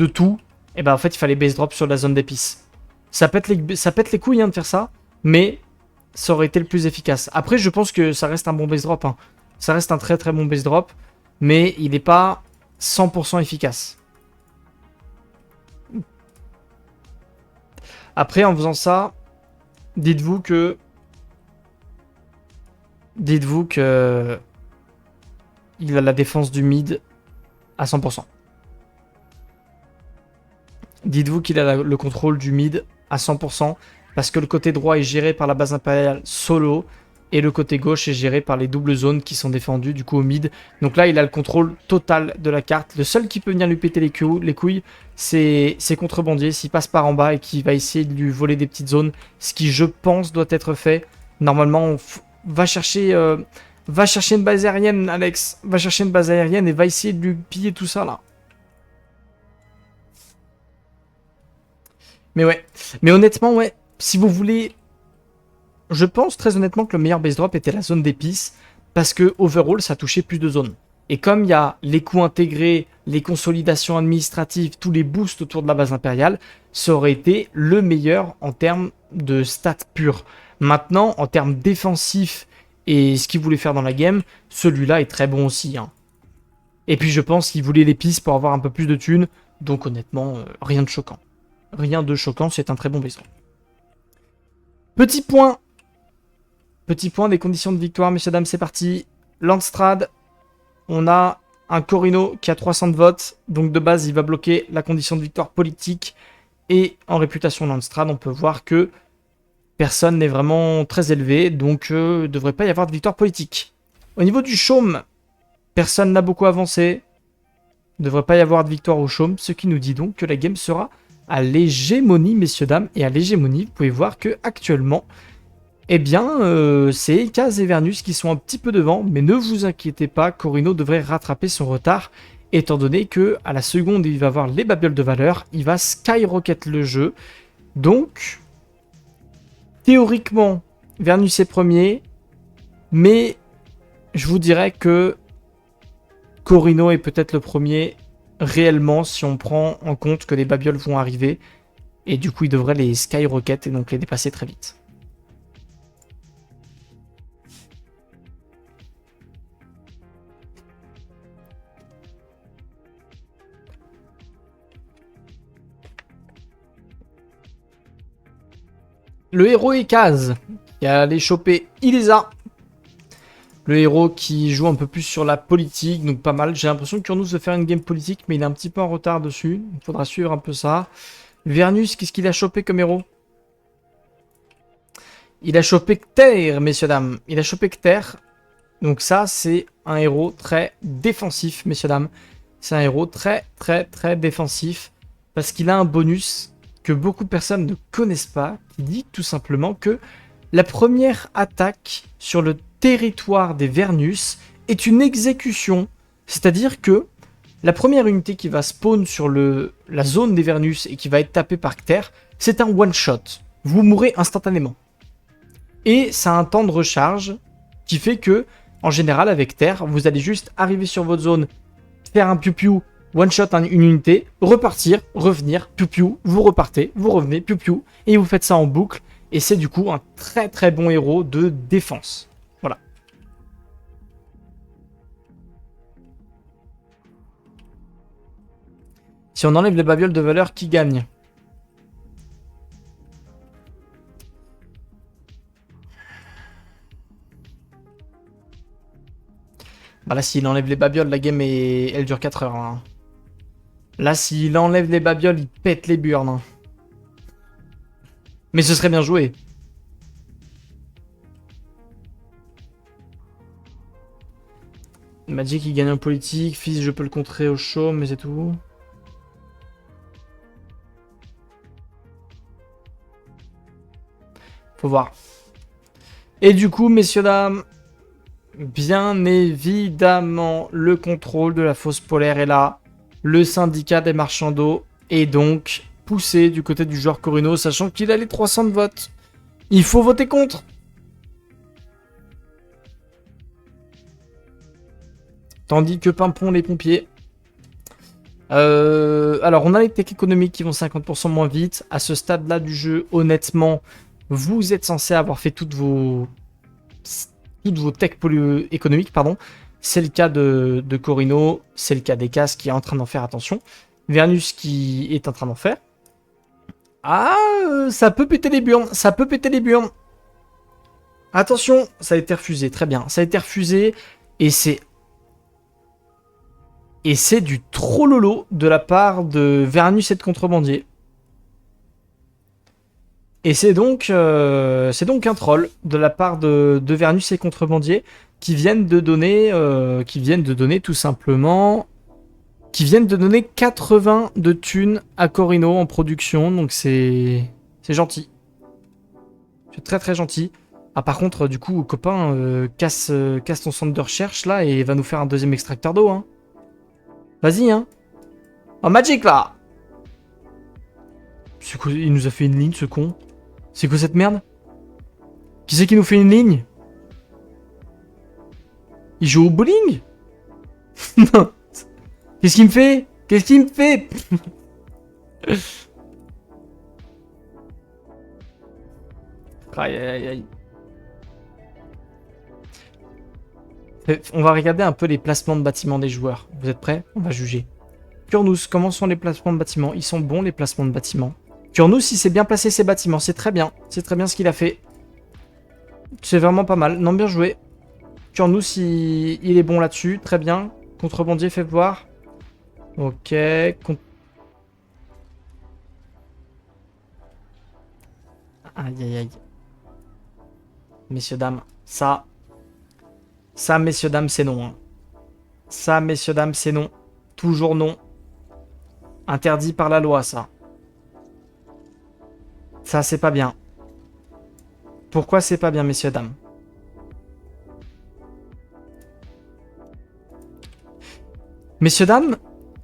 tout, et ben en fait, il fallait base drop sur la zone d'épices. Ça pète les couilles hein, de faire ça, mais ça aurait été le plus efficace. Après, je pense que ça reste un bon base drop. Hein. Ça reste un très très bon base drop, mais il n'est pas 100% efficace. Après, en faisant ça, dites-vous que il a la défense du mid à 100%. Dites-vous qu'il a le contrôle du mid à 100%. Parce que le côté droit est géré par la base impériale solo. Et le côté gauche est géré par les doubles zones qui sont défendues du coup au mid. Donc là, il a le contrôle total de la carte. Le seul qui peut venir lui péter les couilles, c'est Contrebandier. S'il passe par en bas et qu'il va essayer de lui voler des petites zones. Ce qui, je pense, doit être fait. Normalement, va chercher une base aérienne, Alex. Va chercher une base aérienne et va essayer de lui piller tout ça là. Mais ouais. Mais honnêtement, ouais. Si vous voulez... Je pense très honnêtement que le meilleur base drop était la zone d'épices. Parce que overall, ça touchait plus de zones. Et comme il y a les coûts intégrés, les consolidations administratives, tous les boosts autour de la base impériale, ça aurait été le meilleur en termes de stats purs. Maintenant, en termes défensifs et ce qu'il voulait faire dans la game, celui-là est très bon aussi. Hein. Et puis je pense qu'il voulait l'épice pour avoir un peu plus de thunes. Donc honnêtement, rien de choquant. Rien de choquant, c'est un très bon base drop. Petit point des conditions de victoire, messieurs, dames, c'est parti. Landstrad, on a un Corino qui a 300 de votes. Donc de base, il va bloquer la condition de victoire politique. Et en réputation Landstrad, on peut voir que personne n'est vraiment très élevé. Donc il ne devrait pas y avoir de victoire politique. Au niveau du chaume, personne n'a beaucoup avancé. Il ne devrait pas y avoir de victoire au chaume. Ce qui nous dit donc que la game sera à l'hégémonie, messieurs, dames. Et à l'hégémonie, vous pouvez voir que actuellement... Eh bien, c'est Ekaz et Vernus qui sont un petit peu devant, mais ne vous inquiétez pas, Corino devrait rattraper son retard, étant donné que à la seconde, il va avoir les babioles de valeur, il va skyrocket le jeu. Donc, théoriquement, Vernus est premier, mais je vous dirais que Corino est peut-être le premier réellement si on prend en compte que les babioles vont arriver, et du coup, il devrait les skyrocket et donc les dépasser très vite. Le héros Ekaz, qui a allé choper Ilesa. Le héros qui joue un peu plus sur la politique, donc pas mal. J'ai l'impression que Kurnous veut faire une game politique, mais il est un petit peu en retard dessus. Il faudra suivre un peu ça. Vernus, qu'est-ce qu'il a chopé comme héros? Il a chopé Kter, messieurs, dames. Il a chopé Kter. Donc ça, c'est un héros très défensif, messieurs, dames. C'est un héros très, très, très défensif. Parce qu'il a un bonus que beaucoup de personnes ne connaissent pas, qui dit tout simplement que la première attaque sur le territoire des Vernus est une exécution. C'est-à-dire que la première unité qui va spawn sur la zone des Vernus et qui va être tapée par Cter, c'est un one-shot. Vous mourrez instantanément. Et ça a un temps de recharge qui fait que, en général, avec Cter, vous allez juste arriver sur votre zone, faire un piou-piou, one-shot une unité, repartir, revenir, piou-piou, vous repartez, vous revenez, piou-piou, et vous faites ça en boucle. Et c'est du coup un très très bon héros de défense. Voilà. Si on enlève les babioles de valeur, qui gagne? Bah là, s'il enlève les babioles, la game elle dure 4 heures. Hein. Là, s'il enlève les babioles, il pète les burnes. Hein. Mais ce serait bien joué. Magic, il gagne en politique. Fils, je peux le contrer au show, mais c'est tout. Faut voir. Et du coup, messieurs, dames, bien évidemment, le contrôle de la fosse polaire est là. Le syndicat des marchands d'eau est donc poussé du côté du joueur Corino, sachant qu'il a les 300 de vote. Il faut voter contre. Tandis que Pimpon, les pompiers. Alors, on a les techs économiques qui vont 50% moins vite. À ce stade-là du jeu, honnêtement, vous êtes censé avoir fait toutes vos techs économiques, pardon. C'est le cas de Corino, c'est le cas d'Ecas qui est en train d'en faire attention. Vernus qui est en train d'en faire. Ah, ça peut péter les burnes, ça peut péter les burnes. Attention, ça a été refusé, très bien. Ça a été refusé et c'est du trop lolo de la part de Vernus et de Contrebandier. Et c'est donc un troll de la part de Vernus et Contrebandier qui viennent de donner tout simplement, qui viennent de donner 80 de thunes à Corino en production, donc c'est gentil. C'est très très gentil. Ah par contre, du coup, copain, casse ton centre de recherche là et va nous faire un deuxième extracteur d'eau, hein. Vas-y, hein. Oh, Magic là. C'est quoi, il nous a fait une ligne ce con. C'est quoi cette merde? Qui c'est qui nous fait une ligne? Il joue au bowling? Non. Qu'est-ce qu'il me fait? Qu'est-ce qu'il me fait? Aïe aïe aïe. On va regarder un peu les placements de bâtiments des joueurs. Vous êtes prêts? On va juger. Kurnous, comment sont les placements de bâtiments? Ils sont bons les placements de bâtiments. Kurnous, il s'est bien placé ses bâtiments. C'est très bien. C'est très bien ce qu'il a fait. C'est vraiment pas mal. Non, bien joué. Kurnous, il est bon là-dessus. Très bien. Contrebandier, fait voir. Ok. Aïe, aïe, aïe. Messieurs, dames, ça, messieurs, dames, c'est non. Hein. Ça, messieurs, dames, c'est non. Toujours non. Interdit par la loi, ça. Ça, c'est pas bien. Pourquoi c'est pas bien, messieurs, dames? Messieurs, dames,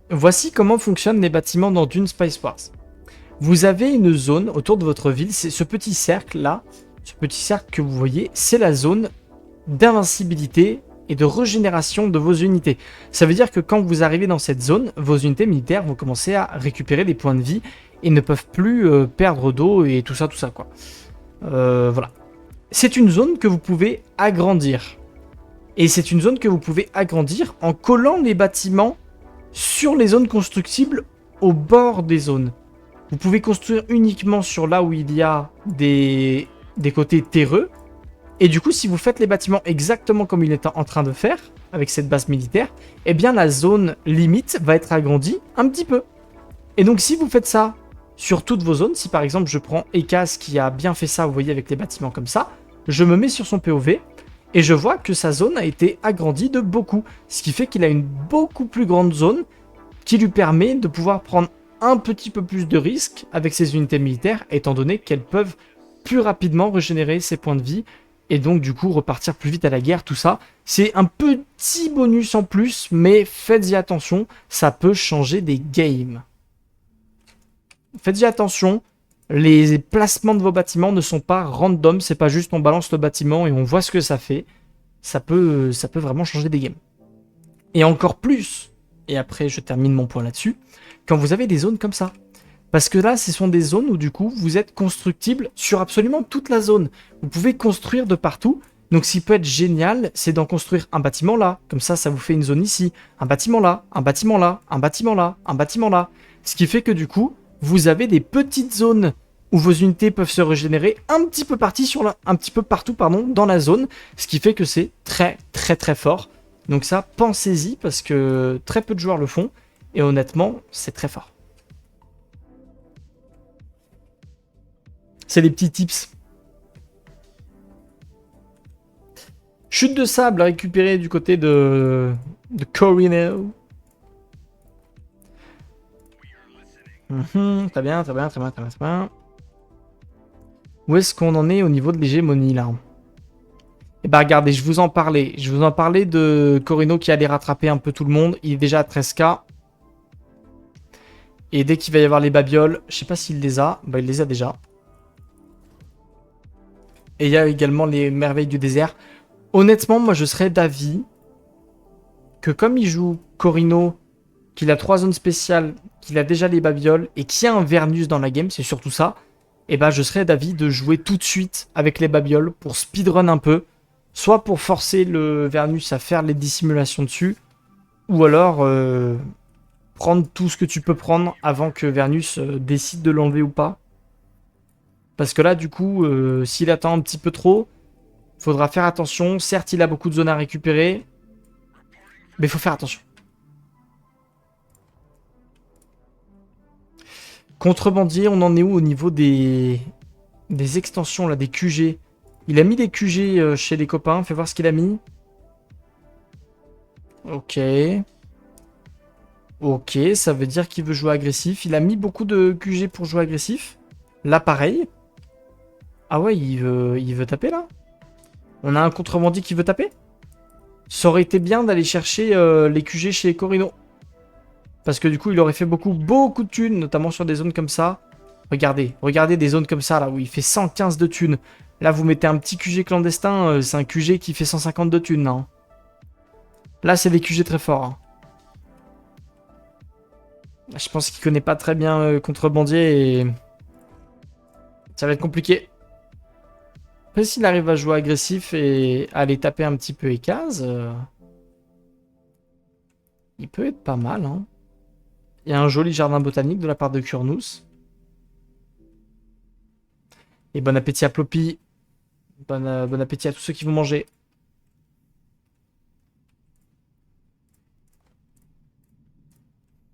voici comment fonctionnent les bâtiments dans Dune Spice Wars. Vous avez une zone autour de votre ville, c'est ce petit cercle-là, ce petit cercle que vous voyez, c'est la zone d'invincibilité et de régénération de vos unités. Ça veut dire que quand vous arrivez dans cette zone, vos unités militaires vont commencer à récupérer des points de vie et ne peuvent plus perdre d'eau et tout ça quoi. Voilà. C'est une zone que vous pouvez agrandir. Et c'est une zone que vous pouvez agrandir en collant les bâtiments sur les zones constructibles au bord des zones. Vous pouvez construire uniquement sur là où il y a des côtés terreux. Et du coup, si vous faites les bâtiments exactement comme il est en train de faire, avec cette base militaire, eh bien la zone limite va être agrandie un petit peu. Et donc si vous faites ça sur toutes vos zones, si par exemple je prends Ecas qui a bien fait ça, vous voyez, avec les bâtiments comme ça, je me mets sur son POV, et je vois que sa zone a été agrandie de beaucoup. Ce qui fait qu'il a une beaucoup plus grande zone qui lui permet de pouvoir prendre un petit peu plus de risques avec ses unités militaires, étant donné qu'elles peuvent plus rapidement régénérer ses points de vie Et donc, du coup, repartir plus vite à la guerre, tout ça. C'est un petit bonus en plus, mais faites-y attention, ça peut changer des games. Faites-y attention, les placements de vos bâtiments ne sont pas random, c'est pas juste on balance le bâtiment et on voit ce que ça fait. Ça peut vraiment changer des games. Et encore plus, et après je termine mon point là-dessus, quand vous avez des zones comme ça. Parce que là, ce sont des zones où du coup, vous êtes constructible sur absolument toute la zone. Vous pouvez construire de partout. Donc ce qui peut être génial, c'est d'en construire un bâtiment là. Comme ça vous fait une zone ici. Un bâtiment là, un bâtiment là, un bâtiment là, un bâtiment là. Ce qui fait que du coup, vous avez des petites zones où vos unités peuvent se régénérer un petit peu partout dans la zone. Ce qui fait que c'est très très très fort. Donc ça, pensez-y parce que très peu de joueurs le font. Et honnêtement, c'est très fort. C'est des petits tips. Chute de sable à récupérer du côté de Corino. Très bien, très bien, très bien, très bien, très bien. Où est-ce qu'on en est au niveau de l'hégémonie là? Eh ben regardez, je vous en parlais. Je vous en parlais de Corino qui allait rattraper un peu tout le monde. Il est déjà à 13k. Et dès qu'il va y avoir les babioles, je sais pas s'il les a. Bah il les a déjà. Et il y a également les merveilles du désert. Honnêtement, moi je serais d'avis que comme il joue Corino, qu'il a 3 zones spéciales, qu'il a déjà les babioles et qu'il y a un Vernus dans la game, c'est surtout ça, et ben je serais d'avis de jouer tout de suite avec les babioles pour speedrun un peu, soit pour forcer le Vernus à faire les dissimulations dessus, ou alors prendre tout ce que tu peux prendre avant que Vernus décide de l'enlever ou pas. Parce que là, du coup, s'il attend un petit peu trop, faudra faire attention. Certes, il a beaucoup de zones à récupérer, mais il faut faire attention. Contrebandier, on en est où au niveau des extensions, là, des QG? Il a mis des QG chez les copains, fais voir ce qu'il a mis. Ok. Ok, ça veut dire qu'il veut jouer agressif. Il a mis beaucoup de QG pour jouer agressif. Là, pareil. Ah ouais, il veut taper, là? On a un contrebandier qui veut taper? Ça aurait été bien d'aller chercher les QG chez Corino. Parce que du coup, il aurait fait beaucoup de thunes, notamment sur des zones comme ça. Regardez des zones comme ça, là, où il fait 115 de thunes. Là, vous mettez un petit QG clandestin, c'est un QG qui fait 150 de thunes, hein. Là, c'est des QG très forts. Hein. Je pense qu'il connaît pas très bien Contrebandier et... ça va être compliqué. Après, s'il arrive à jouer agressif et à aller taper un petit peu les cases, il peut être pas mal, hein. Il y a un joli jardin botanique de la part de Kurnous. Et bon appétit à Ploppy. Bon appétit à tous ceux qui vont manger.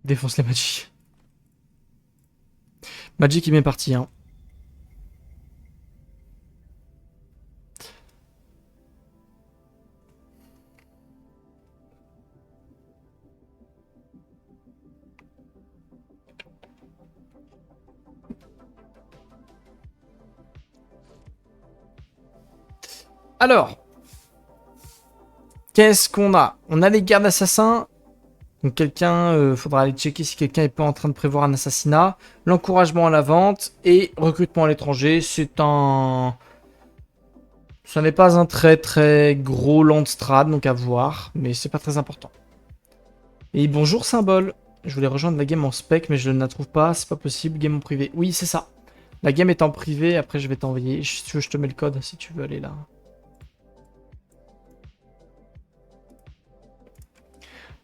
Défonce les Magic. Magic, il m'est parti, hein. Alors, qu'est-ce qu'on a? On a les gardes assassins. Donc quelqu'un, faudra aller checker si quelqu'un est pas en train de prévoir un assassinat. L'encouragement à la vente et recrutement à l'étranger. C'est un... Ça n'est pas un très très gros landstrad, donc à voir. Mais c'est pas très important. Et bonjour symbole. Je voulais rejoindre la game en spec, mais je ne la trouve pas. C'est pas possible. Game en privé. Oui, c'est ça. La game est en privé. Après, je vais t'envoyer. Si tu veux, je te mets le code si tu veux aller là.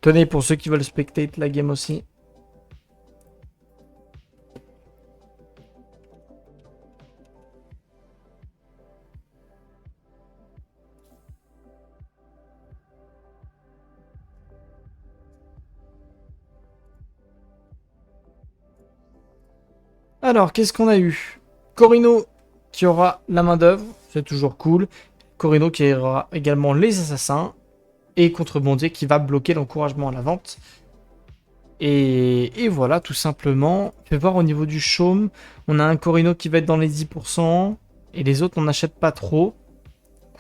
Tenez, pour ceux qui veulent spectate la game aussi. Alors, qu'est-ce qu'on a eu? Corino qui aura la main d'œuvre, c'est toujours cool. Corino qui aura également les assassins. Et Contrebandier qui va bloquer l'encouragement à la vente. Et voilà, tout simplement. Je vais voir au niveau du chaume. On a un Corino qui va être dans les 10%. Et les autres, on n'achète pas trop.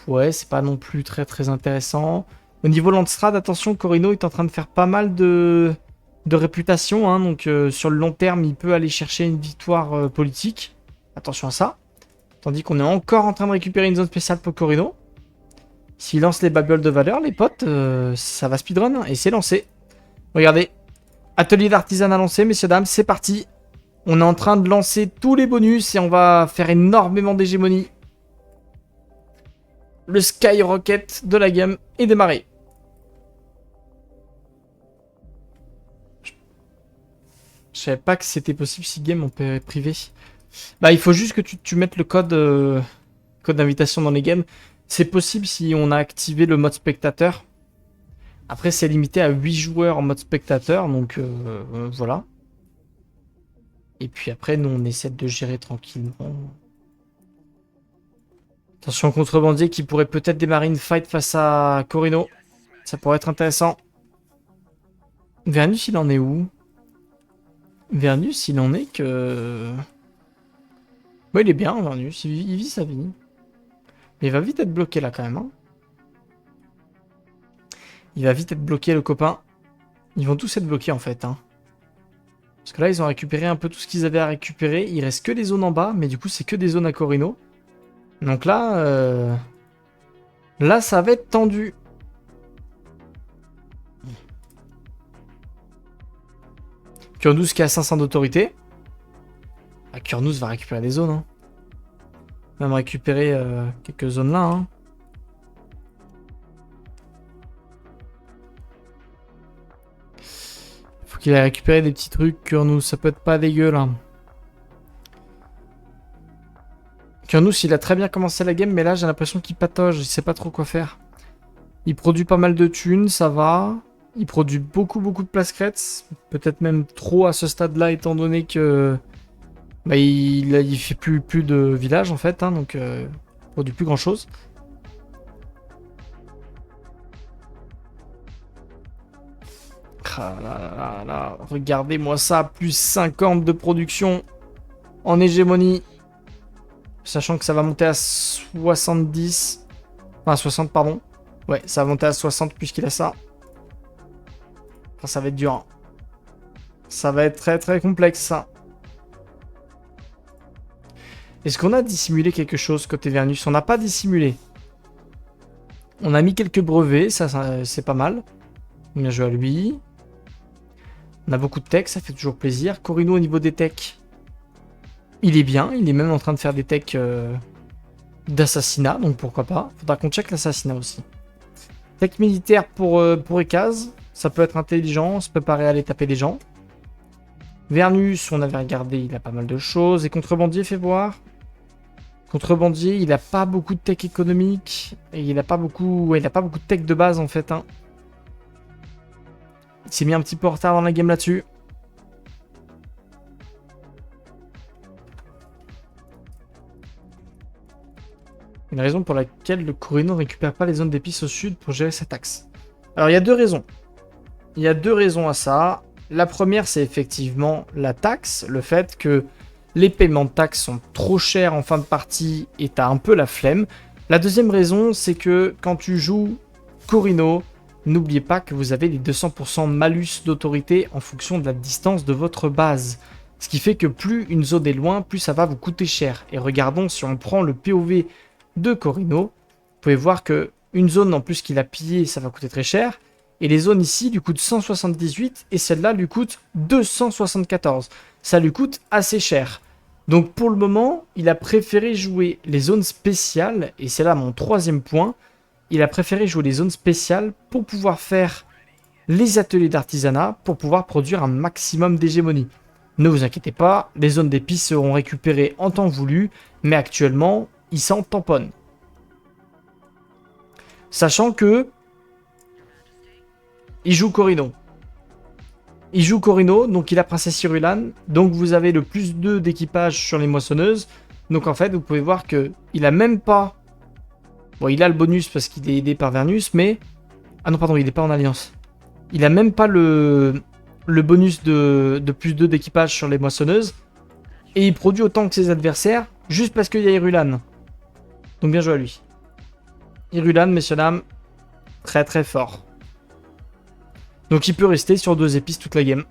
ouais, c'est pas non plus très très intéressant. Au niveau Landstrad, attention, Corino est en train de faire pas mal de réputation, hein, donc sur le long terme, il peut aller chercher une victoire politique. Attention à ça. Tandis qu'on est encore en train de récupérer une zone spéciale pour Corino. S'il lance les babioles de valeur, les potes, ça va speedrun, hein, et c'est lancé. Regardez, atelier d'artisanat lancé, messieurs, dames, c'est parti. On est en train de lancer tous les bonus et on va faire énormément d'hégémonie. Le skyrocket de la game est démarré. Je savais pas que c'était possible si game on peut privé. Bah, il faut juste que tu mettes le code, code d'invitation dans les games. C'est possible si on a activé le mode spectateur. Après, c'est limité à 8 joueurs en mode spectateur, donc voilà. Et puis après, nous, on essaie de gérer tranquillement. Attention, contrebandier qui pourrait peut-être démarrer une fight face à Corino. Ça pourrait être intéressant. Vernus, il en est où? Vernus, il en est que... Bon, il est bien, Vernus. Il vit sa vie. Mais il va vite être bloqué, là, quand même. Hein. Il va vite être bloqué, le copain. Ils vont tous être bloqués, en fait. Hein. Parce que là, ils ont récupéré un peu tout ce qu'ils avaient à récupérer. Il reste que les zones en bas, mais du coup, c'est que des zones à Corino. Donc là, là, ça va être tendu. Kurnous qui a 500 d'autorité. Ah, Kurnous va récupérer des zones. Hein. Même récupérer quelques zones là. Hein. Faut qu'il ait récupéré des petits trucs, Kurnous. Ça peut être pas dégueu là. Kurnous, il a très bien commencé la game, mais là, j'ai l'impression qu'il patauge. Il sait pas trop quoi faire. Il produit pas mal de thunes, ça va. Il produit beaucoup de places crêtes. Peut-être même trop à ce stade-là, étant donné que... Bah, il fait plus de villages, en fait. Hein, donc, il produit plus grand-chose. Ah là là là. Regardez-moi ça. Plus 50 de production en hégémonie. Sachant que ça va monter à 70. Enfin, 60, pardon. Ouais, ça va monter à 60 puisqu'il a ça. Enfin, ça va être dur. Hein. Ça va être très complexe, ça. Est-ce qu'on a dissimulé quelque chose côté Vernus? On n'a pas dissimulé. On a mis quelques brevets, ça c'est pas mal. Bien joué à lui. On a beaucoup de tech, ça fait toujours plaisir. Corino au niveau des techs. Il est bien, il est même en train de faire des techs d'assassinat, donc pourquoi pas. Faudra qu'on check l'assassinat aussi. Tech militaire pour Ekaz, ça peut être intelligent, se préparer à aller taper des gens. Vernus, on avait regardé, il a pas mal de choses. Et contrebandier, fait voir. Contrebandier, il a pas beaucoup de tech économique. Et il a pas beaucoup, ouais, il a pas beaucoup de tech de base en fait. Hein. Il s'est mis un petit peu en retard dans la game là-dessus. Une raison pour laquelle le Corino ne récupère pas les zones d'épices au sud pour gérer sa taxe. Alors il y a deux raisons. Il y a deux raisons à ça. La première, c'est effectivement la taxe. Le fait que les paiements de taxes sont trop chers en fin de partie et t'as un peu la flemme. La deuxième raison, c'est que quand tu joues Corino, n'oubliez pas que vous avez les 200% malus d'autorité en fonction de la distance de votre base. Ce qui fait que plus une zone est loin, plus ça va vous coûter cher. Et regardons, si on prend le POV de Corino, vous pouvez voir que une zone en plus qu'il a pillée, ça va coûter très cher. Et les zones ici lui coûtent 178 et celle-là lui coûte 274. Ça lui coûte assez cher. Donc pour le moment, il a préféré jouer les zones spéciales, et c'est là mon troisième point, il a préféré jouer les zones spéciales pour pouvoir faire les ateliers d'artisanat, pour pouvoir produire un maximum d'hégémonie. Ne vous inquiétez pas, les zones d'épices seront récupérées en temps voulu, mais actuellement, il s'en tamponne. Sachant que il joue Corino. Il joue Corino, donc il a Princesse Irulan. Donc vous avez le plus 2 d'équipage sur les moissonneuses. Donc en fait, vous pouvez voir que il a même pas... Bon, il a le bonus parce qu'il est aidé par Vernus, mais... Ah non, pardon, il n'est pas en alliance. Il a même pas le bonus de plus 2 d'équipage sur les moissonneuses. Et il produit autant que ses adversaires, juste parce qu'il y a Irulan. Donc bien joué à lui. Irulan, messieurs dames, très très fort. Donc il peut rester sur 2 épices toute la game.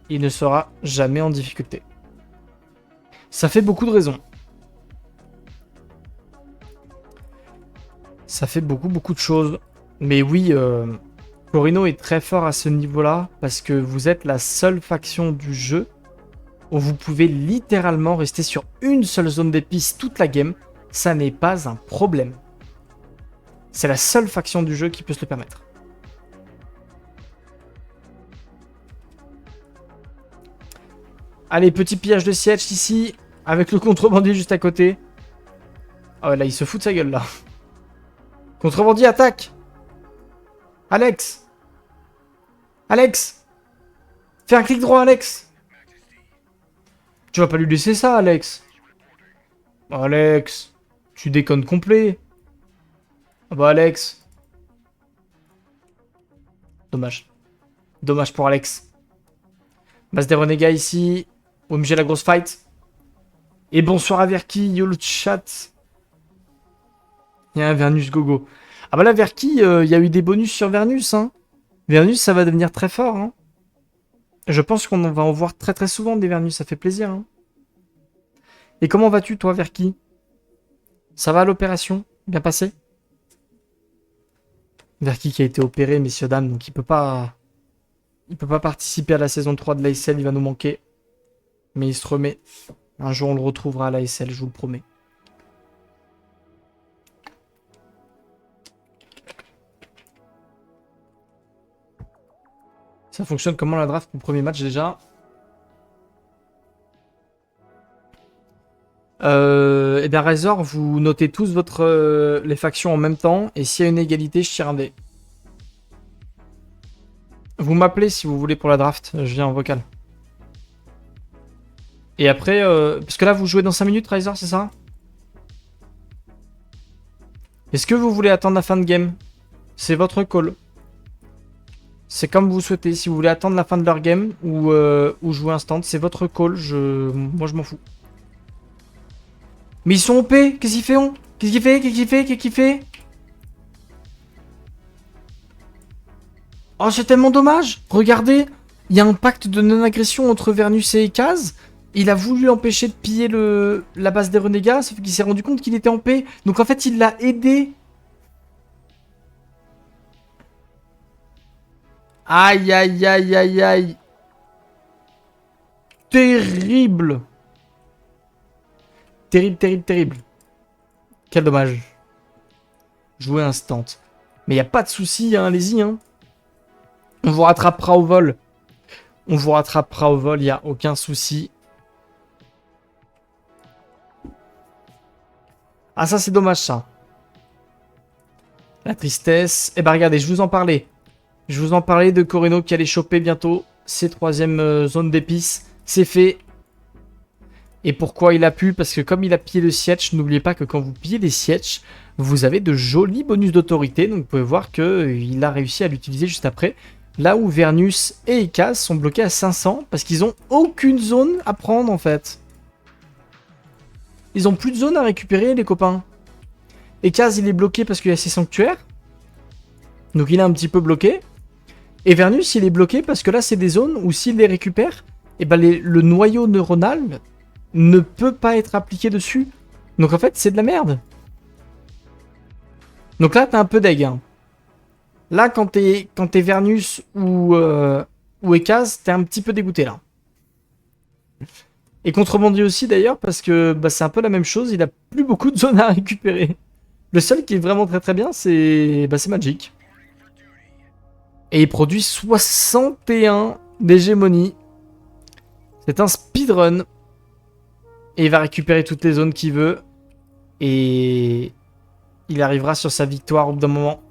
Il ne sera jamais en difficulté. Ça fait beaucoup de raisons. Ça fait beaucoup de choses. Mais oui, Corino est très fort à ce niveau-là parce que vous êtes la seule faction du jeu où vous pouvez littéralement rester sur une seule zone d'épices toute la game. Ça n'est pas un problème. C'est la seule faction du jeu qui peut se le permettre. Allez, petit pillage de siège ici, avec le contrebandier juste à côté. Ah ouais, là, il se fout de sa gueule, là. Contrebandier, attaque! Alex! Alex! Fais un clic droit, Alex! Tu vas pas lui laisser ça, Alex? Alex! Tu déconnes complet. Ah bah, Alex. Dommage. Dommage pour Alex. Base des renégats ici. OMG, la grosse fight. Et bonsoir à Verki, yo le chat. Il y a un Vernus gogo. Ah bah là, Verki, il y a eu des bonus sur Vernus. Hein. Vernus, ça va devenir très fort. Hein. Je pense qu'on va en voir très souvent des Vernus, ça fait plaisir. Hein. Et comment vas-tu, toi, Verki? Ça va l'opération? Bien passé? Verki qui a été opéré, messieurs, dames, donc il peut pas participer à la saison 3 de l'ASL, il va nous manquer. Mais il se remet. Un jour, on le retrouvera à l'ASL, je vous le promets. Ça fonctionne comment la draft pour le premier match déjà? Et bien Razor, vous notez tous les factions en même temps, et s'il y a une égalité, je tire un dé. Vous m'appelez si vous voulez pour la draft, je viens en vocal. Et après, parce que là vous jouez dans 5 minutes Razor, c'est ça? Est-ce que vous voulez attendre la fin de game? C'est votre call. C'est comme vous souhaitez, si vous voulez attendre la fin de leur game ou jouer instant, c'est votre call, moi je m'en fous. Mais ils sont OP. Qu'est-ce qu'il fait, on? Qu'est-ce qu'il fait? Qu'est-ce qu'il fait? Qu'est-ce qu'il fait? Oh, c'est tellement dommage. Regardez, il y a un pacte de non-agression entre Vernus et Ekaz. Il a voulu l'empêcher de piller la base des renégats, sauf qu'il s'est rendu compte qu'il était en paix. Donc en fait, il l'a aidé. Aïe, aïe, aïe, aïe, aïe. Terrible. Terrible, terrible, terrible. Quel dommage. Jouer instant. Mais il n'y a pas de souci, hein, allez-y. Hein. On vous rattrapera au vol. On vous rattrapera au vol, il n'y a aucun souci. Ah, ça, c'est dommage, ça. La tristesse. Eh ben, regardez, je vous en parlais. Je vous en parlais de Corino qui allait choper bientôt ses 3e zones d'épices. C'est fait. Et pourquoi il a pu? Parce que comme il a pillé le siège, n'oubliez pas que quand vous pillez des sièges, vous avez de jolis bonus d'autorité. Donc vous pouvez voir qu'il a réussi à l'utiliser juste après. Là où Vernus et Ekaz sont bloqués à 500 parce qu'ils ont aucune zone à prendre en fait. Ils ont plus de zone à récupérer les copains. Ekaz il est bloqué parce qu'il y a ses sanctuaires. Donc il est un petit peu bloqué. Et Vernus il est bloqué parce que là c'est des zones où s'il les récupère, et ben le noyau neuronal ne peut pas être appliqué dessus. Donc en fait, c'est de la merde. Donc là, t'es un peu deg. Hein. Là, quand t'es Vernus ou Ekaz, t'es un petit peu dégoûté là. Et Contrebandier aussi d'ailleurs, parce que bah, c'est un peu la même chose, il a plus beaucoup de zones à récupérer. Le seul qui est vraiment très bien, c'est Magic. Et il produit 61 d'hégémonie. C'est un speedrun. Et il va récupérer toutes les zones qu'il veut. Et il arrivera sur sa victoire au bout d'un moment.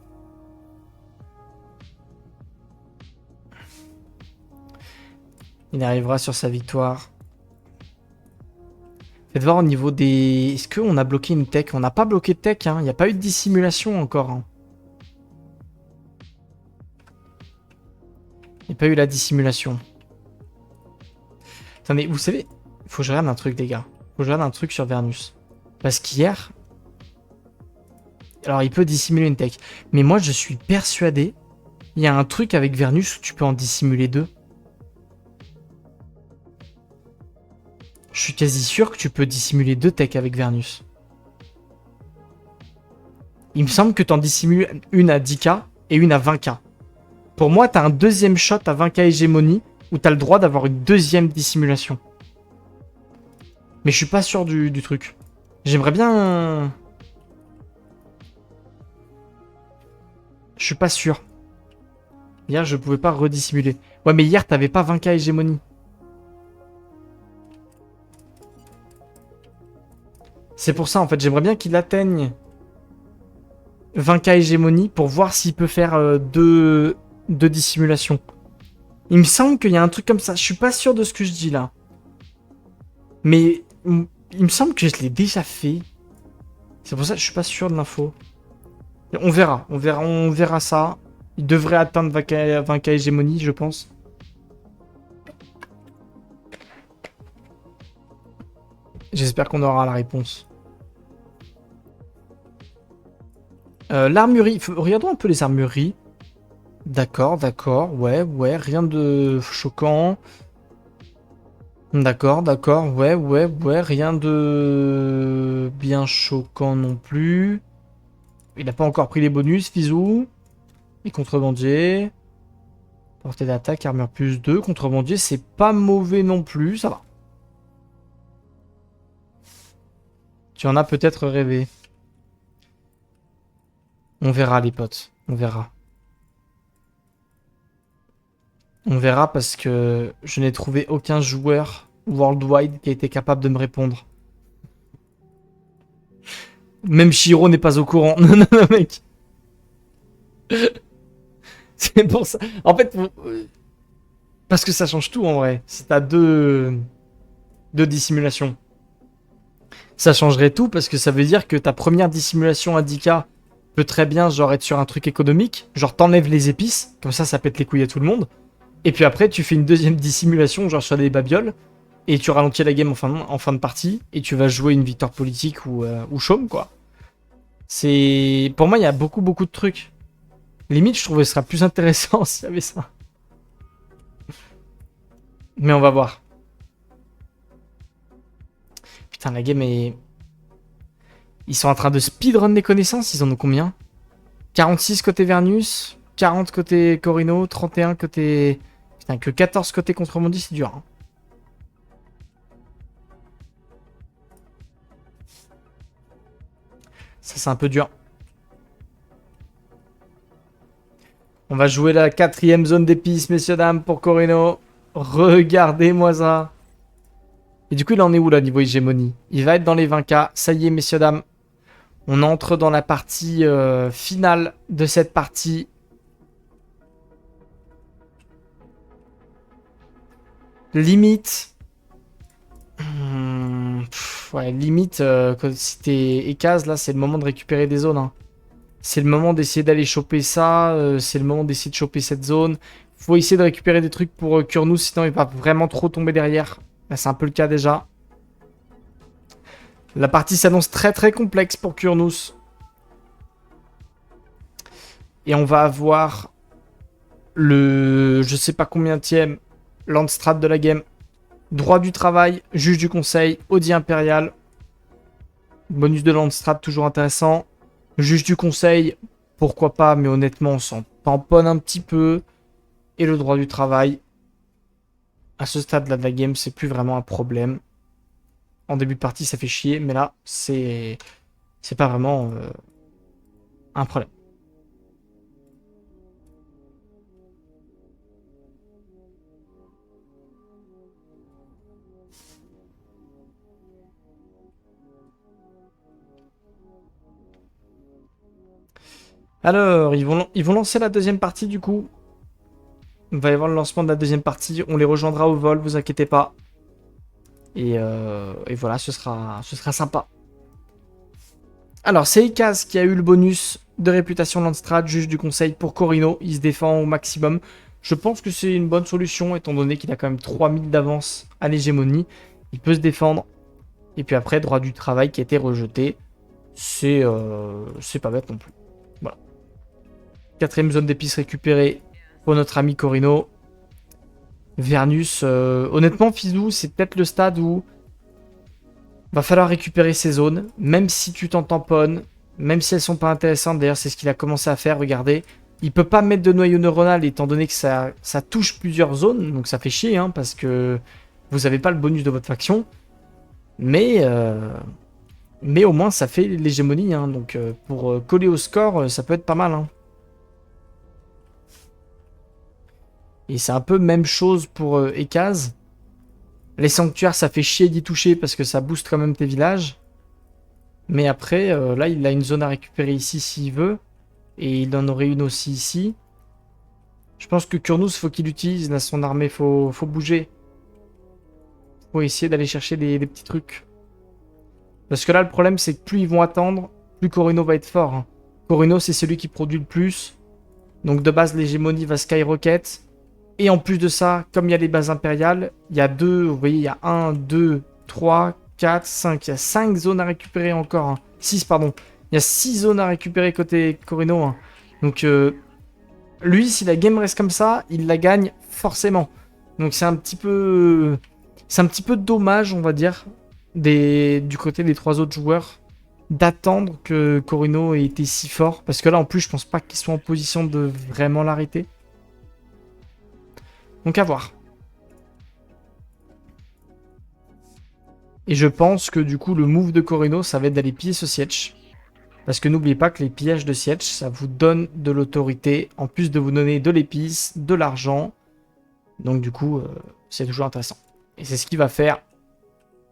Il arrivera sur sa victoire. Faites voir au niveau des... Est-ce qu'on a bloqué une tech? On n'a pas bloqué de tech. Hein. Il n'y a pas eu de dissimulation encore. Hein. Il n'y a pas eu la dissimulation. Attendez, vous savez... Il faut que je regarde un truc, les gars. Il faut que je regarde un truc sur Vernus. Parce qu'hier... Alors, il peut dissimuler une tech. Mais moi, je suis persuadé, il y a un truc avec Vernus où tu peux en dissimuler 2. Je suis quasi sûr que tu peux dissimuler 2 techs avec Vernus. Il me semble que tu en dissimules une à 10k et une à 20k. Pour moi, tu as un deuxième shot à 20k hégémonie où tu as le droit d'avoir une deuxième dissimulation. Mais je suis pas sûr du truc. J'aimerais bien... Je suis pas sûr. Hier, je pouvais pas redissimuler. Ouais, mais hier, t'avais pas 20k hégémonie. C'est pour ça, en fait, j'aimerais bien qu'il atteigne 20k hégémonie pour voir s'il peut faire deux dissimulations. Il me semble qu'il y a un truc comme ça. Je suis pas sûr de ce que je dis là. Mais il me semble que je l'ai déjà fait. C'est pour ça que je suis pas sûr de l'info. On verra ça. Il devrait atteindre 20k hégémonie, je pense. J'espère qu'on aura la réponse. L'armurerie. Regardons un peu les armureries. D'accord, d'accord. Ouais, rien de choquant. D'accord, ouais, rien de bien choquant non plus. Il n'a pas encore pris les bonus, Fizou. Et contrebandier. Portée d'attaque, armure plus 2. Contrebandier, c'est pas mauvais non plus, ça va. Tu en as peut-être rêvé. On verra, les potes. On verra. On verra parce que je n'ai trouvé aucun joueur worldwide qui a été capable de me répondre. Même Shiro n'est pas au courant. Non, mec. C'est pour ça. En fait, parce que ça change tout en vrai. Si t'as deux dissimulations. Ça changerait tout parce que ça veut dire que ta première dissimulation à 10k peut très bien genre être sur un truc économique. Genre t'enlèves les épices. Comme ça pète les couilles à tout le monde. Et puis après, tu fais une deuxième dissimulation, genre sur des babioles, et tu ralentis la game en fin de partie, et tu vas jouer une victoire politique ou chaume, quoi. C'est... Pour moi, il y a beaucoup de trucs. Limite, je trouve que ce sera plus intéressant s'il y avait ça. Mais on va voir. Putain, la game est... Ils sont en train de speedrun les connaissances, ils en ont combien? 46 côté Vernus, 40 côté Corino, 31 côté... Putain, que 14 côté contrebandier, c'est dur. Hein. Ça, c'est un peu dur. On va jouer la 4ème zone d'épices, messieurs, dames, pour Corino. Regardez-moi ça. Et du coup, il en est où, là, niveau hégémonie? Il va être dans les 20k. Ça y est, messieurs, dames. On entre dans la partie finale de cette partie. Limite. Ouais, limite, si t'es Ekaz, là, c'est le moment de récupérer des zones. Hein. C'est le moment d'essayer d'aller choper ça. C'est le moment d'essayer de choper cette zone. Faut essayer de récupérer des trucs pour Kurnous, sinon il va vraiment trop tomber derrière. Là, c'est un peu le cas déjà. La partie s'annonce très complexe pour Kurnous. Et on va avoir le... Je sais pas combienième Landstrat de la game. Droit du travail, juge du conseil, Audi impérial. Bonus de Landstrat, toujours intéressant. Juge du conseil, pourquoi pas, mais honnêtement, on s'en tamponne un petit peu. Et le droit du travail. À ce stade-là de la game, c'est plus vraiment un problème. En début de partie, ça fait chier, mais là, c'est pas vraiment un problème. Alors, ils vont lancer la deuxième partie du coup. Il va y avoir le lancement de la deuxième partie. On les rejoindra au vol, vous inquiétez pas. Et voilà, ce sera sympa. Alors, c'est Ekaz qui a eu le bonus de réputation Landstrat, juge du conseil pour Corino. Il se défend au maximum. Je pense que c'est une bonne solution, étant donné qu'il a quand même 3000 d'avance à l'hégémonie. Il peut se défendre. Et puis après, droit du travail qui a été rejeté. c'est pas bête non plus. Voilà. Quatrième zone d'épices récupérée pour notre ami Corino. Vernus, honnêtement, Fizou, c'est peut-être le stade où va falloir récupérer ces zones, même si tu t'en tamponnes, même si elles sont pas intéressantes. D'ailleurs, c'est ce qu'il a commencé à faire, regardez. Il peut pas mettre de noyau neuronal étant donné que ça touche plusieurs zones, donc ça fait chier, hein, parce que vous avez pas le bonus de votre faction. Mais au moins, ça fait l'hégémonie, hein, donc pour coller au score, ça peut être pas mal, hein. Et c'est un peu même chose pour Ekaz. Les sanctuaires, ça fait chier d'y toucher parce que ça booste quand même tes villages. Mais après, là, il a une zone à récupérer ici s'il veut. Et il en aurait une aussi ici. Je pense que Kurnous, faut qu'il utilise là, son armée. Faut bouger. Faut essayer d'aller chercher des petits trucs. Parce que là, le problème, c'est que plus ils vont attendre, plus Corino va être fort, hein. Corino, c'est celui qui produit le plus. Donc de base, l'hégémonie va skyrocket. Et en plus de ça, comme il y a les bases impériales, il y a deux, vous voyez, il y a 1, 2, 3, 4, 5. Il y a 5 zones à récupérer encore, hein. 6, pardon. Il y a 6 zones à récupérer côté Corino, hein. Donc, lui, si la game reste comme ça, il la gagne forcément. Donc c'est un petit peu... C'est un petit peu dommage, on va dire, du côté des 3 autres joueurs, d'attendre que Corino ait été si fort. Parce que là, en plus, je pense pas qu'ils soient en position de vraiment l'arrêter. Donc à voir. Et je pense que du coup le move de Corino ça va être d'aller piller ce siège. Parce que n'oubliez pas que les pillages de siège ça vous donne de l'autorité. En plus de vous donner de l'épice, de l'argent. Donc du coup c'est toujours intéressant. Et c'est ce qu'il va faire.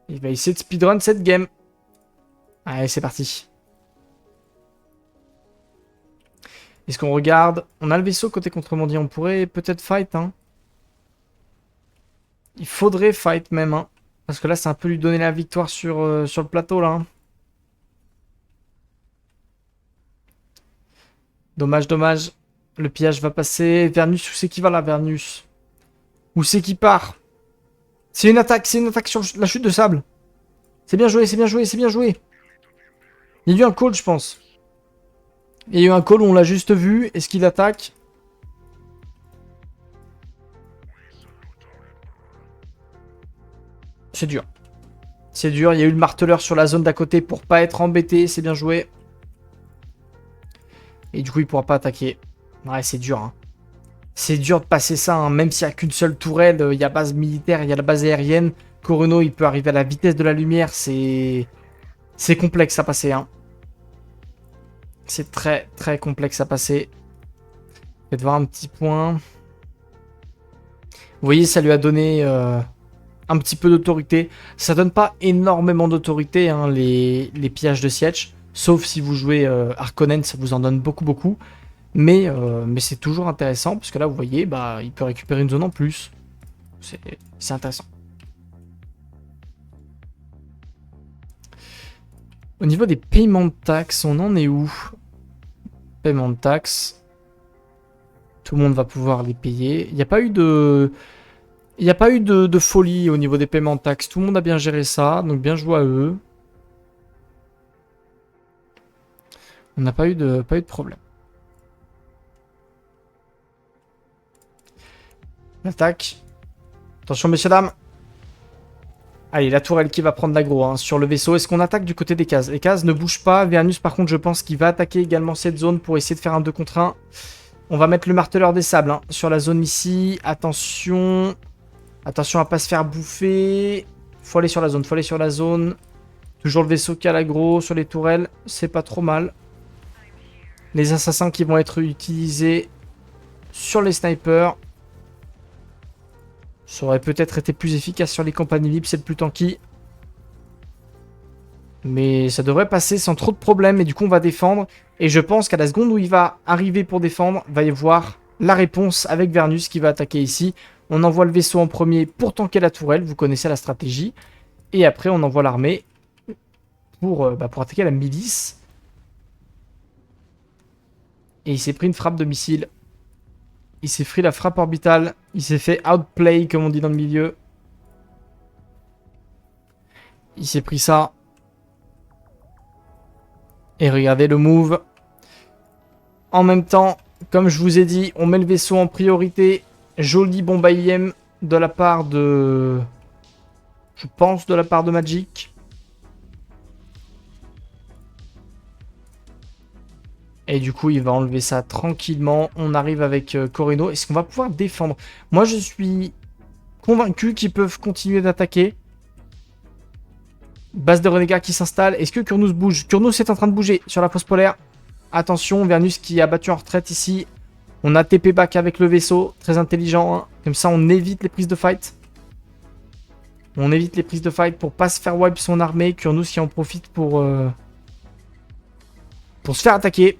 Il va essayer de speedrun cette game. Allez c'est parti. Est-ce qu'on regarde? On a le vaisseau côté contrebandier. On pourrait peut-être fight, hein. Il faudrait fight même, hein. Parce que là, c'est un peu lui donner la victoire sur le plateau, là, hein. Dommage, dommage. Le pillage va passer. Vernus, où c'est qui va là, Vernus? Où c'est qui part? C'est une attaque sur la chute de sable. C'est bien joué, c'est bien joué, c'est bien joué. Il y a eu un call, je pense. Il y a eu un call où on l'a juste vu. Est-ce qu'il attaque? C'est dur. C'est dur. Il y a eu le marteleur sur la zone d'à côté pour pas être embêté. C'est bien joué. Et du coup, il pourra pas attaquer. Ouais, c'est dur, hein. C'est dur de passer ça, hein. Même s'il n'y a qu'une seule tourelle, il y a base militaire, il y a la base aérienne. Corino, il peut arriver à la vitesse de la lumière. C'est complexe à passer, hein. C'est très, très complexe à passer. Faites voir un petit point. Vous voyez, ça lui a donné un petit peu d'autorité. Ça donne pas énormément d'autorité, hein, les pillages de siège. Sauf si vous jouez Harkonnen, ça vous en donne beaucoup, beaucoup. Mais c'est toujours intéressant, parce que là, vous voyez, bah, il peut récupérer une zone en plus. C'est intéressant. Au niveau des paiements de taxes, on en est où? Paiement de taxes. Tout le monde va pouvoir les payer. Il n'y a pas eu de... Il n'y a pas eu de folie au niveau des paiements de taxes. Tout le monde a bien géré ça, donc bien joué à eux. On n'a pas eu de problème. Attaque. Attention, messieurs, dames. Allez, la tourelle qui va prendre l'aggro, hein, sur le vaisseau. Est-ce qu'on attaque du côté des cases? Les cases ne bougent pas. Vernus, par contre, je pense qu'il va attaquer également cette zone pour essayer de faire un 2 contre 1. On va mettre le marteleur des sables, hein, sur la zone ici. Attention. Attention à pas se faire bouffer. Faut aller sur la zone, faut aller sur la zone. Toujours le vaisseau qui a l'aggro sur les tourelles. C'est pas trop mal. Les assassins qui vont être utilisés sur les snipers. Ça aurait peut-être été plus efficace sur les compagnies libres, c'est le plus tanky. Mais ça devrait passer sans trop de problèmes. Et du coup, on va défendre. Et je pense qu'à la seconde où il va arriver pour défendre, va y avoir la réponse avec Vernus qui va attaquer ici. On envoie le vaisseau en premier pour tanker la tourelle. Vous connaissez la stratégie. Et après, on envoie l'armée pour attaquer la milice. Et il s'est pris une frappe de missile. Il s'est pris la frappe orbitale. Il s'est fait outplay, comme on dit dans le milieu. Il s'est pris ça. Et regardez le move. En même temps, comme je vous ai dit, on met le vaisseau en priorité. Joli bomba IM de la part de... Je pense de la part de Magic. Et du coup, il va enlever ça tranquillement. On arrive avec Corino. Est-ce qu'on va pouvoir défendre? Moi, je suis convaincu qu'ils peuvent continuer d'attaquer. Base de renégats qui s'installe. Est-ce que Kurnous bouge? Kurnous est en train de bouger sur la fosse polaire. Attention, Vernus qui a battu en retraite ici. On a TP back avec le vaisseau. Très intelligent. Hein. Comme ça, on évite les prises de fight. On évite les prises de fight pour pas se faire wipe son armée. Kurnous qui en profite pour se faire attaquer.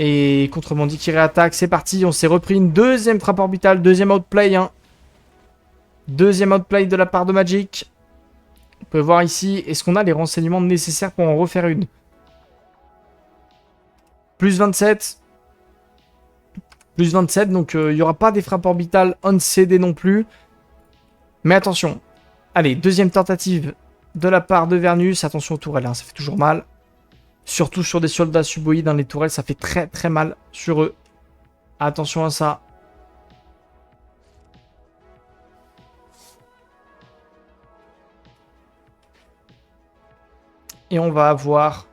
Et Contrebandier qui réattaque. C'est parti. On s'est repris une deuxième frappe orbitale. Deuxième outplay. Hein. Deuxième outplay de la part de Magic. On peut voir ici. Est-ce qu'on a les renseignements nécessaires pour en refaire une? Plus 27. Plus 27. Donc il n'y aura pas des frappes orbitales on CD non plus. Mais attention. Allez, deuxième tentative de la part de Vernus. Attention aux tourelles. Hein, ça fait toujours mal. Surtout sur des soldats suboïdes, dans les tourelles, ça fait très très mal sur eux. Attention à ça. Et on va avoir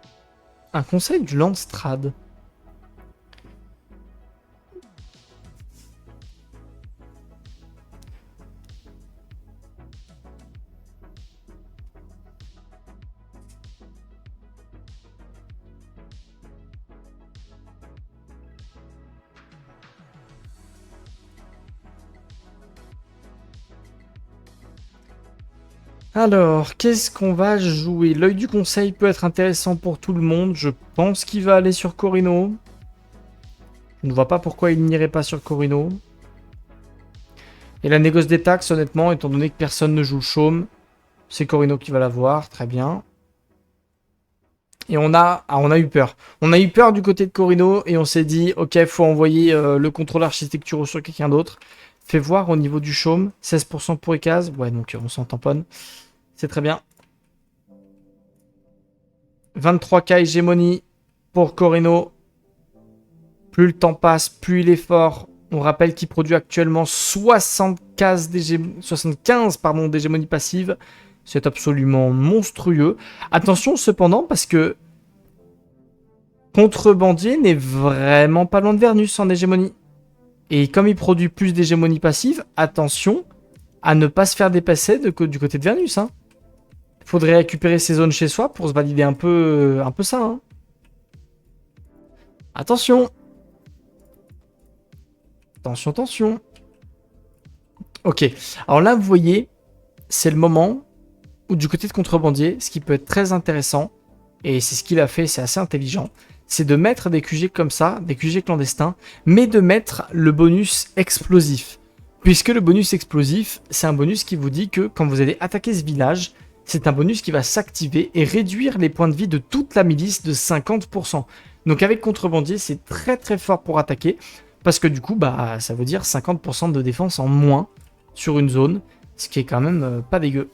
un conseil du Landstrad. Alors, qu'est-ce qu'on va jouer? L'œil du conseil peut être intéressant pour tout le monde. Je pense qu'il va aller sur Corino. Je ne vois pas pourquoi il n'irait pas sur Corino. Et la négoce des taxes, honnêtement, étant donné que personne ne joue le chaume, c'est Corino qui va l'avoir. Très bien. Et on a eu peur. On a eu peur du côté de Corino et on s'est dit, ok, faut envoyer le contrôle architecturaux sur quelqu'un d'autre. Fais voir au niveau du chaume, 16% pour Ekaz. Ouais, donc on s'en tamponne. C'est très bien. 23k hégémonie pour Corino. Plus le temps passe, plus il est fort. On rappelle qu'il produit actuellement 75 d'hégémonie passive. C'est absolument monstrueux. Attention cependant parce que Contrebandier n'est vraiment pas loin de Vernus en hégémonie. Et comme il produit plus d'hégémonie passive, attention à ne pas se faire dépasser du côté de Vernus. Hein. Faudrait récupérer ses zones chez soi pour se valider un peu ça. Hein. Attention. Attention, attention. Ok. Alors là, vous voyez, c'est le moment où du côté de Contrebandier, ce qui peut être très intéressant, et c'est ce qu'il a fait, c'est assez intelligent, c'est de mettre des QG comme ça, des QG clandestins, mais de mettre le bonus explosif. Puisque le bonus explosif, c'est un bonus qui vous dit que quand vous allez attaquer ce village, c'est un bonus qui va s'activer et réduire les points de vie de toute la milice de 50%. Donc avec Contrebandier, c'est très très fort pour attaquer, parce que du coup, bah, ça veut dire 50% de défense en moins sur une zone, ce qui est quand même pas dégueu.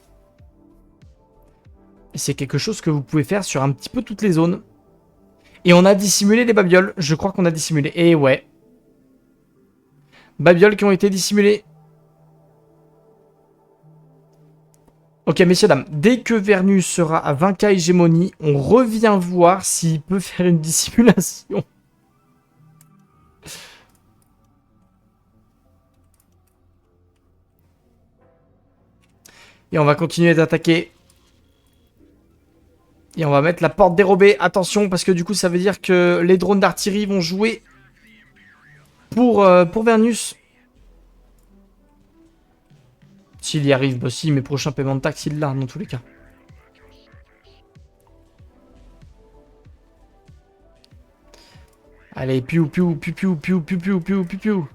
Et c'est quelque chose que vous pouvez faire sur un petit peu toutes les zones. Et on a dissimulé les babioles, je crois qu'on a dissimulé. Et ouais. Babioles qui ont été dissimulées. Ok, messieurs, dames, dès que Vernus sera à 20k hégémonie, on revient voir s'il peut faire une dissimulation. Et on va continuer d'attaquer. Et on va mettre la porte dérobée. Attention, parce que du coup, ça veut dire que les drones d'artillerie vont jouer pour Vernus. S'il y arrive, bah si, mes prochains paiements de taxes, il l'a, dans tous les cas. Allez, piou, piou, piou, piou, piou, piou, piou, piou, piou, piou.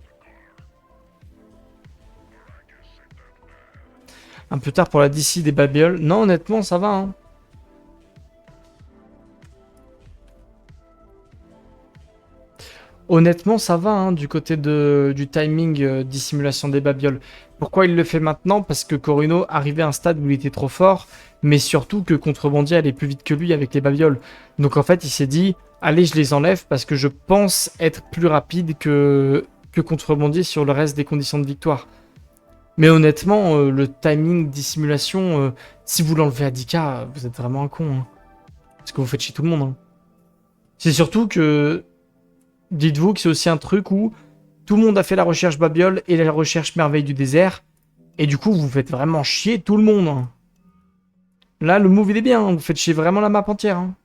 Un peu tard pour la DC des babioles. Non, honnêtement, ça va, hein. Honnêtement, ça va hein, du côté du timing dissimulation des babioles. Pourquoi il le fait maintenant? Parce que Corino arrivait à un stade où il était trop fort, mais surtout que Contrebandier allait plus vite que lui avec les babioles. Donc en fait, il s'est dit, allez, je les enlève parce que je pense être plus rapide que Contrebandier sur le reste des conditions de victoire. Mais honnêtement, le timing dissimulation, si vous l'enlevez à 10K, vous êtes vraiment un con. Hein. Parce que vous faites chier tout le monde. Hein. C'est surtout que dites-vous que c'est aussi un truc où tout le monde a fait la recherche Babiole et la recherche Merveille du désert. Et du coup, vous faites vraiment chier tout le monde. Hein. Là, le move, il est bien. Hein. Vous faites chier vraiment la map entière. Hein.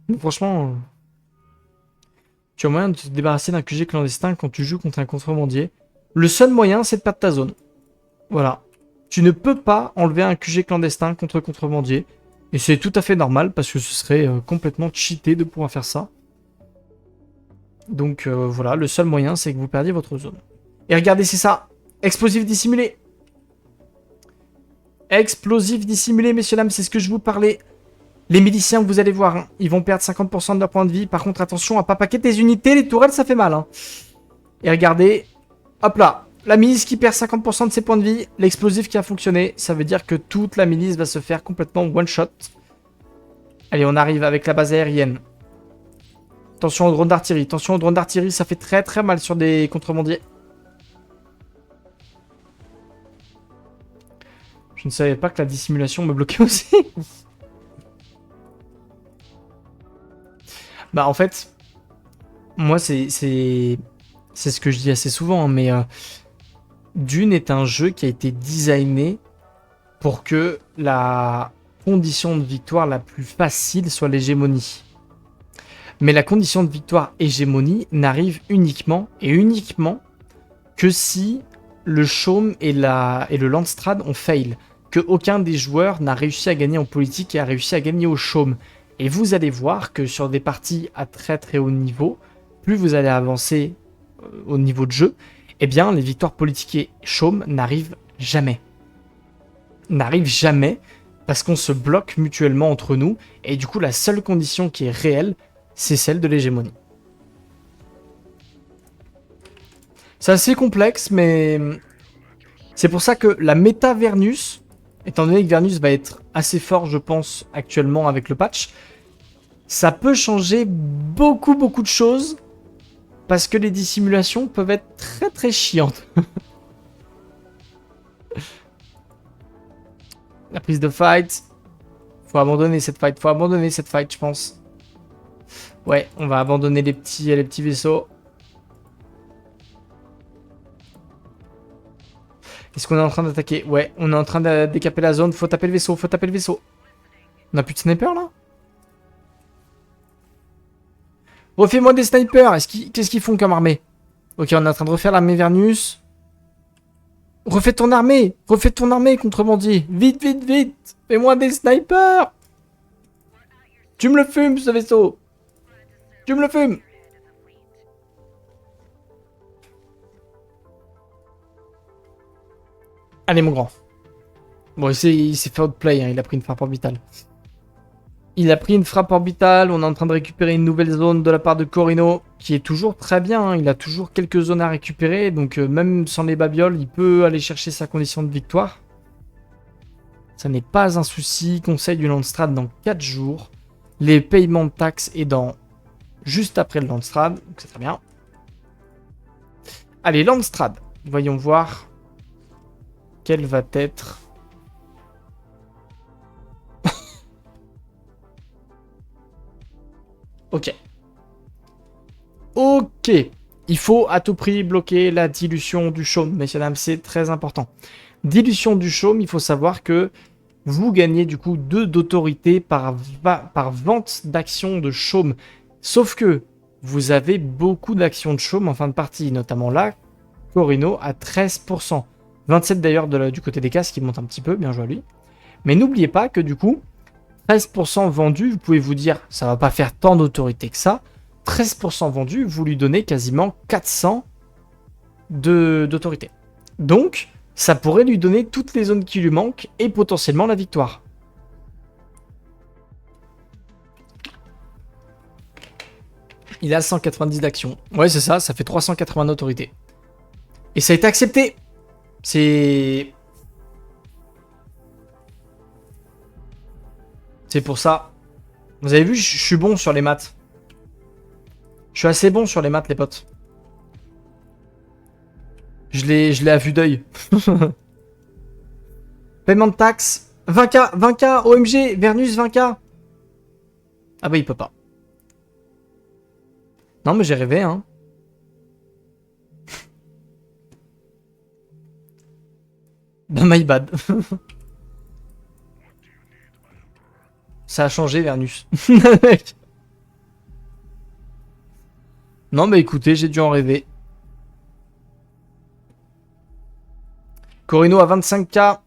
Donc, franchement, tu as moyen de te débarrasser d'un QG clandestin quand tu joues contre un contrebandier. Le seul moyen, c'est de perdre ta zone. Voilà. Tu ne peux pas enlever un QG clandestin contre contrebandier. Et c'est tout à fait normal parce que ce serait complètement cheaté de pouvoir faire ça. Donc voilà, le seul moyen, c'est que vous perdiez votre zone. Et regardez, c'est ça. Explosif dissimulé. Explosif dissimulé, messieurs, dames, c'est ce que je vous parlais. Les miliciens, vous allez voir, hein, ils vont perdre 50% de leur point de vie. Par contre, attention à pas paquer tes unités, les tourelles, ça fait mal. Hein. Et regardez, hop là, la milice qui perd 50% de ses points de vie, l'explosif qui a fonctionné, ça veut dire que toute la milice va se faire complètement one-shot. Allez, on arrive avec la base aérienne. Attention au drone d'artillerie. Attention au drone d'artillerie, ça fait très très mal sur des contrebandiers. Je ne savais pas que la dissimulation me bloquait aussi. Bah en fait, moi c'est ce que je dis assez souvent, hein, mais Dune est un jeu qui a été designé pour que la condition de victoire la plus facile soit l'hégémonie. Mais la condition de victoire hégémonie n'arrive uniquement et uniquement que si le Chaume et le Landstrad ont fail. Que aucun des joueurs n'a réussi à gagner en politique et a réussi à gagner au Chaume. Et vous allez voir que sur des parties à très très haut niveau, plus vous allez avancer au niveau de jeu, eh bien les victoires politiques et Chaume n'arrivent jamais. N'arrivent jamais parce qu'on se bloque mutuellement entre nous. Et du coup, la seule condition qui est réelle, c'est celle de l'hégémonie. C'est assez complexe, mais c'est pour ça que la méta Vernus, étant donné que Vernus va être assez fort, je pense, actuellement avec le patch, ça peut changer beaucoup de choses, parce que les dissimulations peuvent être très très chiantes. La prise de fight, faut abandonner cette fight, je pense. Ouais, on va abandonner les petits vaisseaux. Est-ce qu'on est en train d'attaquer? Ouais, on est en train de décaper la zone. Faut taper le vaisseau, On a plus de sniper là? Refais-moi des snipers. Qu'est-ce qu'ils font comme armée? Ok, on est en train de refaire l'armée Vernus. Refais ton armée, contrebandier. Vite. Fais-moi des snipers. Tu me le fumes, ce vaisseau. Tu me le fumes. Allez, mon grand. Bon, il s'est fait outplay, hein, il a pris une frappe orbitale. On est en train de récupérer une nouvelle zone de la part de Corino, qui est toujours très bien, hein, il a toujours quelques zones à récupérer, donc même sans les babioles, il peut aller chercher sa condition de victoire. Ça n'est pas un souci, conseil du Landstrad dans 4 jours. Les paiements de taxes est dans juste après le Landstrad, donc c'est très bien. Allez, Landstrad, voyons voir quel va être... Ok. Il faut à tout prix bloquer la dilution du chaume, messieurs dames, c'est très important. Dilution du chaume, il faut savoir que vous gagnez du coup 2 d'autorité par vente d'actions de chaume. Sauf que vous avez beaucoup d'actions de chaume en fin de partie, notamment là, Corino à 13%. 27 d'ailleurs du côté des casques qui monte un petit peu, bien joué à lui. Mais n'oubliez pas que du coup, 13% vendu, vous pouvez vous dire, ça va pas faire tant d'autorité que ça. 13% vendu, vous lui donnez quasiment 400 d'autorité. Donc, ça pourrait lui donner toutes les zones qui lui manquent et potentiellement la victoire. Il a 190 d'action. Ouais, c'est ça, ça fait 380 d'autorité. Et ça a été accepté. C'est pour ça. Vous avez vu, je suis bon sur les maths. Je suis assez bon sur les maths, les potes. Je l'ai à vue d'œil. Paiement de taxes. 20K, 20K, OMG, Vernus, 20K. Ah bah, il peut pas. Non, mais j'ai rêvé, hein. Bah, my bad. Ça a changé, Vernus. Non, mais écoutez, j'ai dû en rêver. Corino à 25K.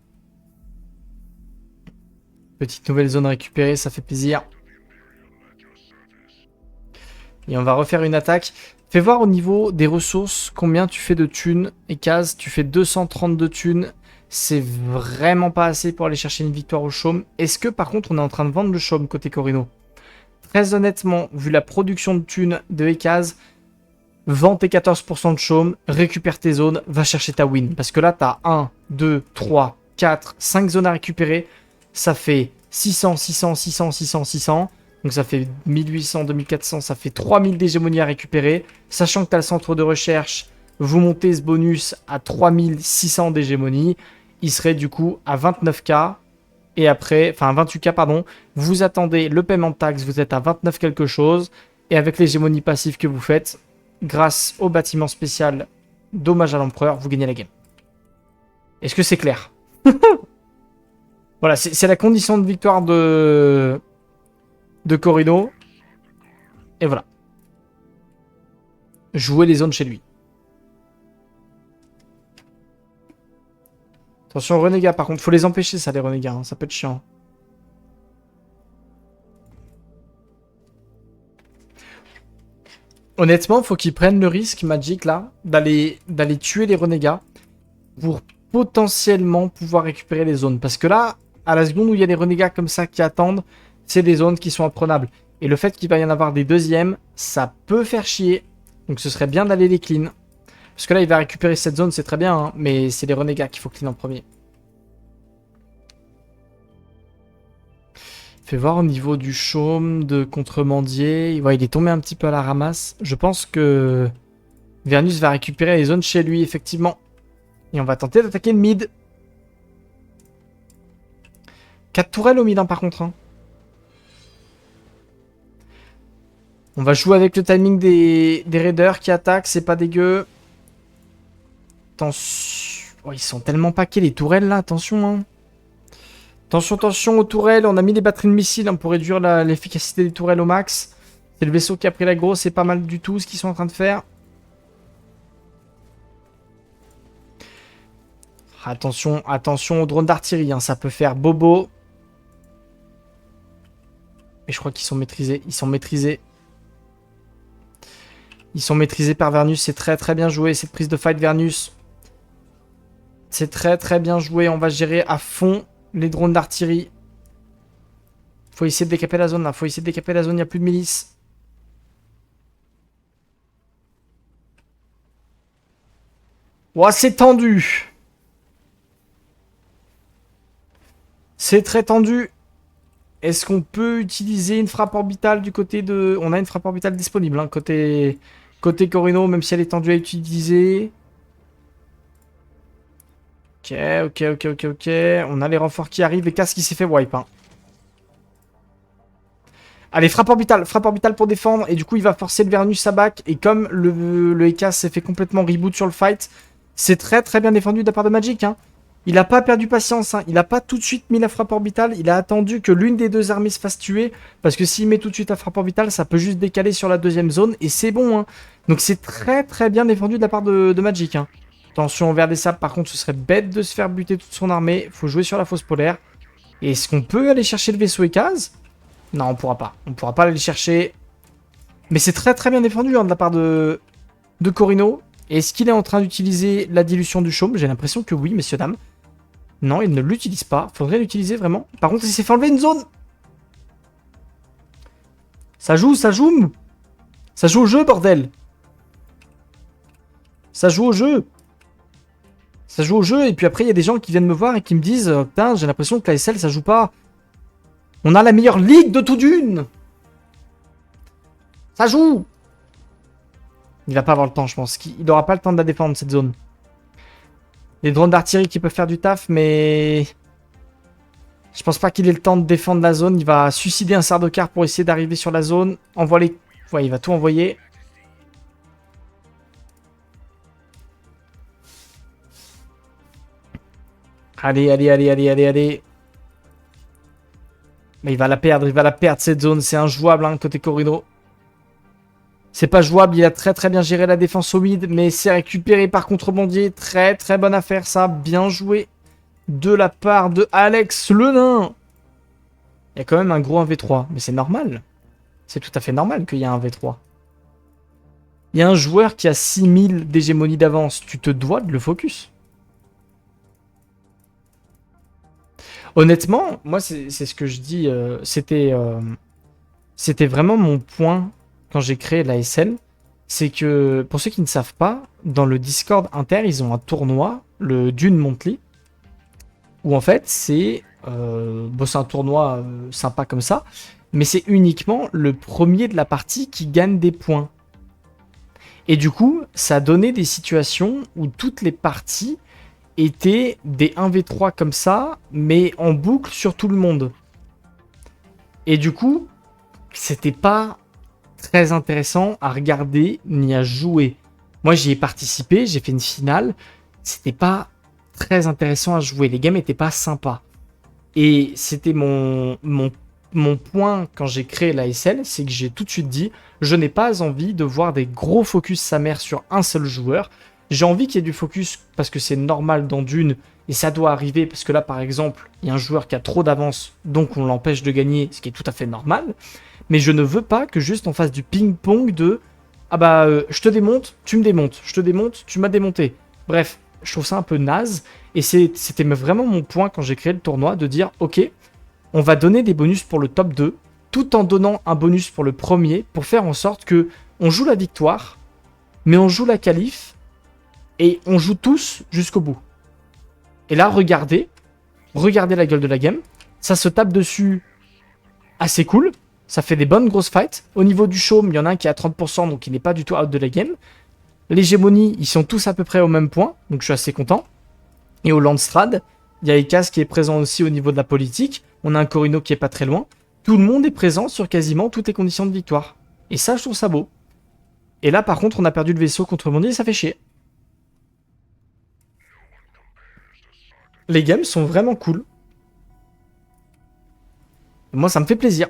Petite nouvelle zone récupérée, ça fait plaisir. Et on va refaire une attaque. Fais voir au niveau des ressources combien tu fais de thunes. Et case, tu fais 232 thunes. C'est vraiment pas assez pour aller chercher une victoire au chaume. Est-ce que par contre on est en train de vendre le chaume côté Corino? Très honnêtement, vu la production de thunes de Ekaz, vends tes 14% de chaume, récupère tes zones, va chercher ta win. Parce que là, t'as 1, 2, 3, 4, 5 zones à récupérer. Ça fait 600, 600, 600, 600, 600. Donc ça fait 1800, 2400, ça fait 3000 d'hégémonie à récupérer. Sachant que tu as le centre de recherche, vous montez ce bonus à 3600 d'hégémonie. Il serait du coup à 29K. Et après, enfin 28K pardon. Vous attendez le paiement de taxes, vous êtes à 29 quelque chose. Et avec l'hégémonie passive que vous faites, grâce au bâtiment spécial dommage à l'empereur, vous gagnez la game. Est-ce que c'est clair? Voilà, c'est la condition de victoire de Corino. Et voilà. Jouer les zones chez lui. Attention aux renégats par contre. Faut les empêcher ça les renégats. Hein. Ça peut être chiant. Honnêtement, faut qu'ils prennent le risque, Magic, là, d'aller tuer les renégats pour potentiellement pouvoir récupérer les zones. Parce que là, à la seconde où il y a des renégats comme ça qui attendent, c'est des zones qui sont imprenables. Et le fait qu'il va y en avoir des deuxièmes, ça peut faire chier. Donc ce serait bien d'aller les clean. Parce que là, il va récupérer cette zone, c'est très bien, hein, mais c'est les renégats qu'il faut clean en premier. Fais voir au niveau du chaume, de contrebandier. Ouais, il est tombé un petit peu à la ramasse. Je pense que Vernus va récupérer les zones chez lui, effectivement. Et on va tenter d'attaquer le mid. 4 tourelles au mid, hein, par contre. Hein. On va jouer avec le timing des raiders qui attaquent, c'est pas dégueu. Attention. Oh, ils sont tellement paqués les tourelles là, attention. Hein. Attention, attention aux tourelles. On a mis des batteries de missiles hein, pour réduire l'efficacité des tourelles au max. C'est le vaisseau qui a pris la grosse, c'est pas mal du tout ce qu'ils sont en train de faire. Attention, attention aux drones d'artillerie, hein, ça peut faire bobo. Mais je crois qu'ils sont maîtrisés, ils sont maîtrisés. Ils sont maîtrisés par Vernus, c'est très très bien joué cette prise de fight Vernus. C'est très très bien joué, on va gérer à fond les drones d'artillerie. Faut essayer de décaper la zone là, faut essayer de décaper la zone, il n'y a plus de milices. Ouah, c'est tendu. C'est très tendu. Est-ce qu'on peut utiliser une frappe orbitale du côté de... On a une frappe orbitale disponible, hein, côté Corino, même si elle est tendue à utiliser. Ok, ok, ok, ok, ok. On a les renforts qui arrivent et Casse qui s'est fait wipe. Hein. Allez, frappe orbitale pour défendre. Et du coup, il va forcer le Vernus à back. Et comme le Ekaz s'est fait complètement reboot sur le fight, c'est très très bien défendu de la part de Magic. Hein. Il n'a pas perdu patience, hein. Il n'a pas tout de suite mis la frappe orbitale, il a attendu que l'une des deux armées se fasse tuer, parce que s'il met tout de suite la frappe orbitale, ça peut juste décaler sur la deuxième zone, et c'est bon. Hein. Donc c'est très très bien défendu de la part de Magic. Hein. Attention envers des sables, par contre ce serait bête de se faire buter toute son armée, faut jouer sur la fosse polaire. Et est-ce qu'on peut aller chercher le vaisseau Ekaz? Non, on pourra pas aller le chercher. Mais c'est très très bien défendu hein, de la part de Corino. Et est-ce qu'il est en train d'utiliser la dilution du chaume? J'ai l'impression que oui, messieurs, dames. Non, il ne l'utilise pas. Faudrait l'utiliser vraiment. Par contre, il s'est fait enlever une zone. Ça joue, ça joue. Ça joue au jeu, bordel. Ça joue au jeu. Ça joue au jeu, et puis après, il y a des gens qui viennent me voir et qui me disent putain, j'ai l'impression que la SL, ça joue pas. On a la meilleure ligue de tout d'une. Ça joue. Il va pas avoir le temps, je pense. Il aura pas le temps de la défendre, cette zone. Les drones d'artillerie qui peuvent faire du taf, mais... Je pense pas qu'il ait le temps de défendre la zone. Il va suicider un Sardaukar pour essayer d'arriver sur la zone. Envoie les... Ouais, il va tout envoyer. Allez, allez, allez, allez, allez, allez. Mais il va la perdre cette zone. C'est injouable, hein, côté Corino. C'est pas jouable, il a très très bien géré la défense au mid, mais c'est récupéré par contrebandier. Très très bonne affaire ça, bien joué de la part de Alex le nain. Il y a quand même un gros 1v3, mais c'est normal. C'est tout à fait normal qu'il y ait un 1v3. Il y a un joueur qui a 6000 d'hégémonie d'avance, tu te dois de le focus. Honnêtement, moi c'est ce que je dis, c'était vraiment mon point quand j'ai créé la SL, c'est que, pour ceux qui ne savent pas, dans le Discord inter, ils ont un tournoi, le Dune Monthly, où en fait, c'est bon, un tournoi sympa comme ça, mais c'est uniquement le premier de la partie qui gagne des points. Et du coup, ça a donné des situations où toutes les parties étaient des 1v3 comme ça, mais en boucle sur tout le monde. Et du coup, c'était pas très intéressant à regarder ni à jouer. Moi, j'y ai participé, j'ai fait une finale. C'était pas très intéressant à jouer. Les games étaient pas sympas. Et c'était mon point quand j'ai créé la SL, c'est que j'ai tout de suite dit, je n'ai pas envie de voir des gros focus sa mère sur un seul joueur. J'ai envie qu'il y ait du focus parce que c'est normal dans Dune et ça doit arriver parce que là, par exemple, il y a un joueur qui a trop d'avance, donc on l'empêche de gagner, ce qui est tout à fait normal. Mais je ne veux pas que juste on fasse du ping-pong de ah bah je te démonte, tu me démontes, je te démonte, tu m'as démonté. Bref, je trouve ça un peu naze et c'était vraiment mon point quand j'ai créé le tournoi de dire ok, on va donner des bonus pour le top 2 tout en donnant un bonus pour le premier pour faire en sorte que on joue la victoire, mais on joue la qualif et on joue tous jusqu'au bout. Et là, regardez la gueule de la game, ça se tape dessus assez cool. Ça fait des bonnes grosses fights. Au niveau du chaume, il y en a un qui est à 30%, donc il n'est pas du tout out de la game. L'hégémonie, ils sont tous à peu près au même point, donc je suis assez content. Et au Landstrad, il y a Ekas qui est présent aussi au niveau de la politique. On a un Corino qui est pas très loin. Tout le monde est présent sur quasiment toutes les conditions de victoire. Et ça, je trouve ça beau. Et là, par contre, on a perdu le vaisseau contre Mondi et ça fait chier. Les games sont vraiment cool. Moi, ça me fait plaisir.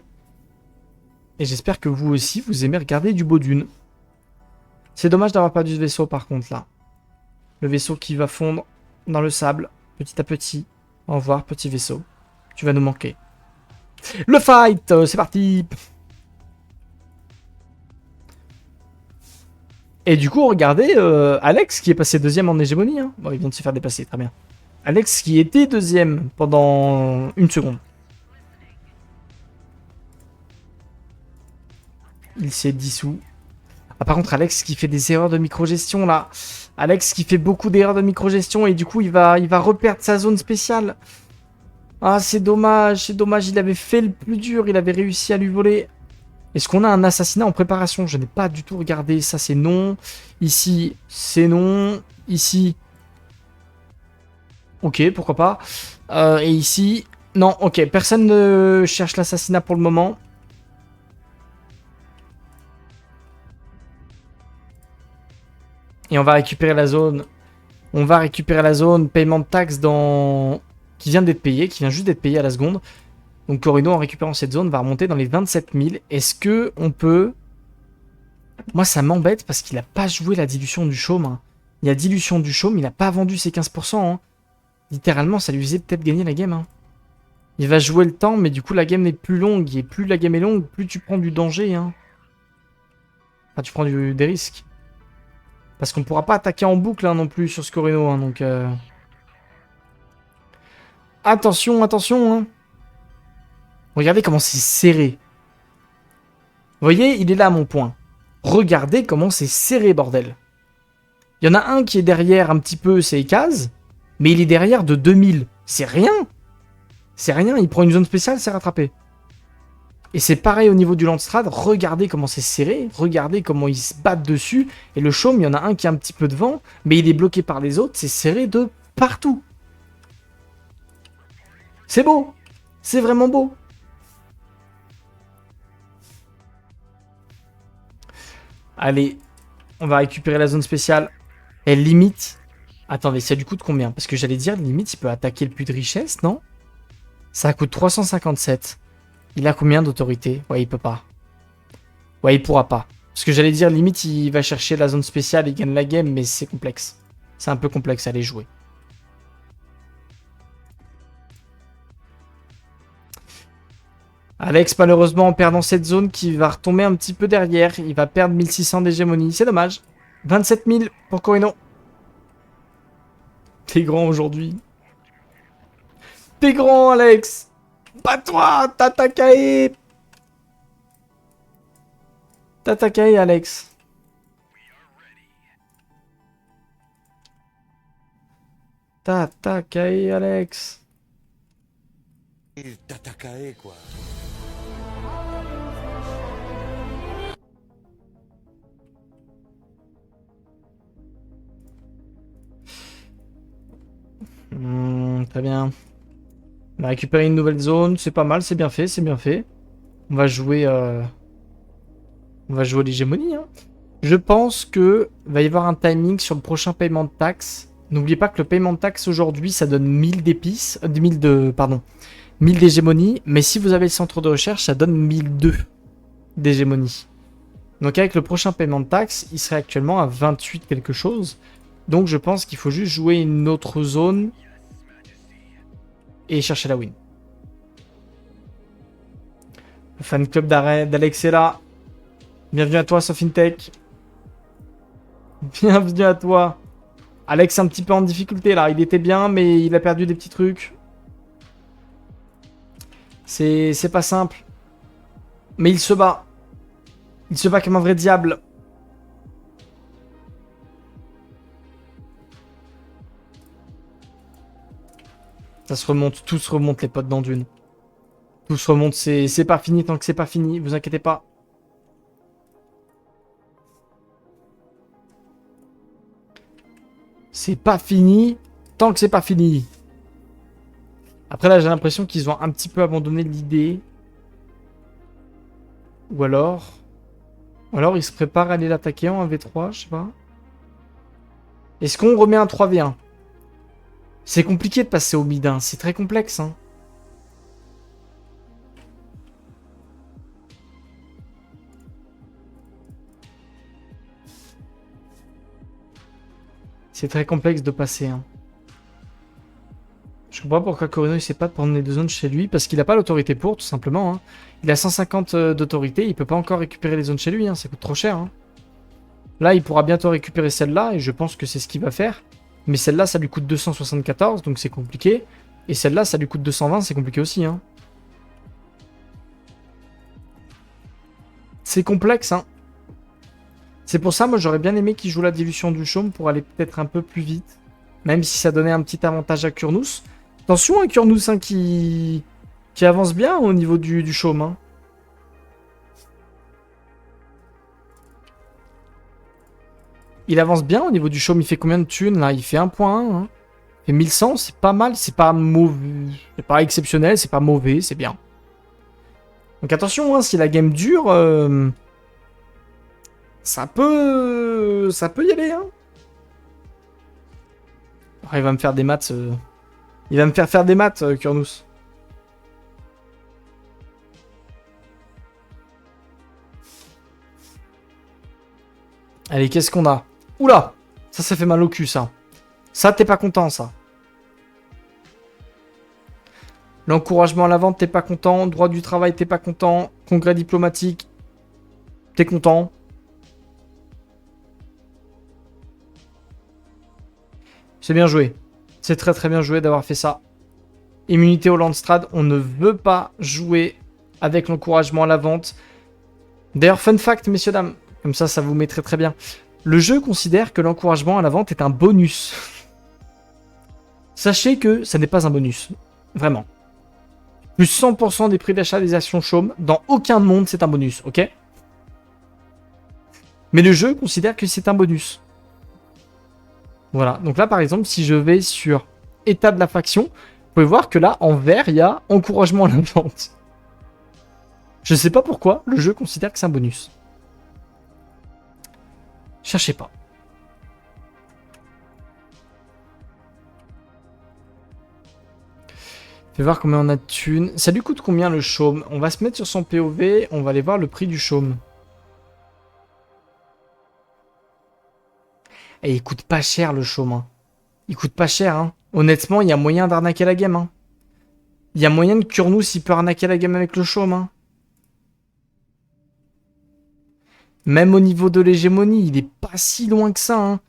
Et j'espère que vous aussi, vous aimez regarder du beau Dune. C'est dommage d'avoir perdu ce vaisseau, par contre, là. Le vaisseau qui va fondre dans le sable, petit à petit. Au revoir, petit vaisseau. Tu vas nous manquer. Le fight, c'est parti. Et du coup, regardez Alex, qui est passé deuxième en hégémonie. Hein. Bon, il vient de se faire dépasser, très bien. Alex, qui était deuxième pendant une seconde. Il s'est dissous. Ah, par contre, Alex qui fait des erreurs de microgestion là. Alex qui fait beaucoup d'erreurs de microgestion et du coup, il va reperdre sa zone spéciale. Ah, c'est dommage, c'est dommage. Il avait fait le plus dur, il avait réussi à lui voler. Est-ce qu'on a un assassinat en préparation? Je n'ai pas du tout regardé. Ça, c'est non. Ici, c'est non. Ici. Ok, pourquoi pas. Et ici. Non, ok. Personne ne cherche l'assassinat pour le moment. Et on va récupérer la zone. On va récupérer la zone. Paiement de taxes dans... qui vient d'être payé. Qui vient juste d'être payé à la seconde. Donc Corino, en récupérant cette zone, va remonter dans les 27 000. Est-ce que on peut... Moi, ça m'embête parce qu'il n'a pas joué la dilution du chaume. Hein. Il y a dilution du chaume, il n'a pas vendu ses 15%. Hein. Littéralement, ça lui faisait peut-être gagner la game. Hein. Il va jouer le temps, mais du coup, la game n'est plus longue. Et plus la game est longue, plus tu prends du danger. Hein. Enfin, tu prends des risques. Parce qu'on ne pourra pas attaquer en boucle hein, non plus sur ce Corino. Hein, donc, attention, attention. Hein. Regardez comment c'est serré. Vous voyez, il est là mon point. Regardez comment c'est serré, bordel. Il y en a un qui est derrière un petit peu, c'est Ekaz, mais il est derrière de 2000. C'est rien. C'est rien, il prend une zone spéciale, c'est rattrapé. Et c'est pareil au niveau du Landstrad, regardez comment c'est serré, regardez comment ils se battent dessus. Et le Chaume, il y en a un qui a un petit peu de vent, mais il est bloqué par les autres, c'est serré de partout. C'est beau, c'est vraiment beau. Allez, on va récupérer la zone spéciale. Et limite... Attendez, ça lui coûte combien? Parce que j'allais dire, limite, il peut attaquer le puits de richesse, non? Ça coûte 357. Il a combien d'autorité? Ouais, il peut pas. Ouais, il pourra pas. Parce que j'allais dire, limite, il va chercher la zone spéciale et gagne la game, mais c'est complexe. C'est un peu complexe à les jouer. Alex, malheureusement, en perdant cette zone, qui va retomber un petit peu derrière. Il va perdre 1600 d'hégémonie. C'est dommage. 27 000 pour Corino. T'es grand aujourd'hui. T'es grand, Alex. Pas toi, Tatakae. Tatakae, Alex. Tatakae, Alex. Tatakae, quoi. Très bien. On a récupéré une nouvelle zone. C'est pas mal, c'est bien fait, c'est bien fait. On va jouer... On va jouer l'hégémonie. Hein. Je pense que va y avoir un timing sur le prochain paiement de taxes. N'oubliez pas que le paiement de taxes aujourd'hui, ça donne 1000 d'épices. 1000 de... Pardon. 1000 d'hégémonie. Mais si vous avez le centre de recherche, ça donne 1002 d'hégémonie. Donc avec le prochain paiement de taxes, il serait actuellement à 28 quelque chose. Donc je pense qu'il faut juste jouer une autre zone et chercher la win. Le fan club d'Alex est là. Bienvenue à toi, Sofintech. Bienvenue à toi. Alex est un petit peu en difficulté là. Il était bien, mais il a perdu des petits trucs. C'est pas simple. Mais il se bat. Il se bat comme un vrai diable. Ça se remonte, tout se remonte les potes dans Dune. Tout se remonte, c'est pas fini tant que c'est pas fini, vous inquiétez pas. C'est pas fini tant que c'est pas fini. Après là j'ai l'impression qu'ils ont un petit peu abandonné l'idée. Ou alors ils se préparent à aller l'attaquer en 1v3, je sais pas. Est-ce qu'on remet un 3v1? C'est compliqué de passer au mid, hein. C'est très complexe. Hein. C'est très complexe de passer. Hein. Je comprends pas pourquoi Corino il sait pas de prendre les deux zones chez lui, parce qu'il a pas l'autorité pour, tout simplement. Hein. Il a 150 d'autorité, il peut pas encore récupérer les zones chez lui, hein. Ça coûte trop cher. Hein. Là, il pourra bientôt récupérer celle-là, et je pense que c'est ce qu'il va faire. Mais celle-là, ça lui coûte 274, donc c'est compliqué. Et celle-là, ça lui coûte 220, c'est compliqué aussi. Hein. C'est complexe, hein. C'est pour ça, moi, j'aurais bien aimé qu'il joue la dilution du chaume pour aller peut-être un peu plus vite. Même si ça donnait un petit avantage à Kurnous. Attention, hein, Kurnous, hein, qui avance bien au niveau du chaume. Hein. Il avance bien au niveau du chaume. Il fait combien de thunes, là? Il fait 1.1. Hein. Il fait 1100, c'est pas mal. C'est pas mauvais. C'est pas exceptionnel, c'est pas mauvais, c'est bien. Donc attention, hein, si la game dure... Ça peut y aller, hein. Oh, il va me faire des maths. Il va me faire des maths, Kurnous. Allez, qu'est-ce qu'on a? Oula! Ça fait mal au cul, ça. Ça, t'es pas content, ça. L'encouragement à la vente, t'es pas content. Droit du travail, t'es pas content. Congrès diplomatique, t'es content. C'est bien joué. C'est très très bien joué d'avoir fait ça. Immunité au Landstrad, on ne veut pas jouer avec l'encouragement à la vente. D'ailleurs, fun fact, messieurs, dames, Comme ça vous met très très bien. Le jeu considère que l'encouragement à la vente est un bonus. Sachez que ça n'est pas un bonus. Vraiment. Plus 100% des prix d'achat des actions chômes, dans aucun monde c'est un bonus, ok? Mais le jeu considère que c'est un bonus. Voilà, donc là par exemple, si je vais sur état de la faction, vous pouvez voir que là, en vert, il y a encouragement à la vente. Je sais pas pourquoi, le jeu considère que c'est un bonus. Cherchez pas. Fais voir combien on a de thunes. Ça lui coûte combien le chaume? On va se mettre sur son POV, on va aller voir le prix du chaume. Et il coûte pas cher le chaume. Hein. Il coûte pas cher. Hein. Honnêtement, il y a moyen d'arnaquer la game. Hein. Il y a moyen de Kurnous, il peut arnaquer la game avec le chaume. Hein. Même au niveau de l'hégémonie, il est pas si loin que ça. Hein.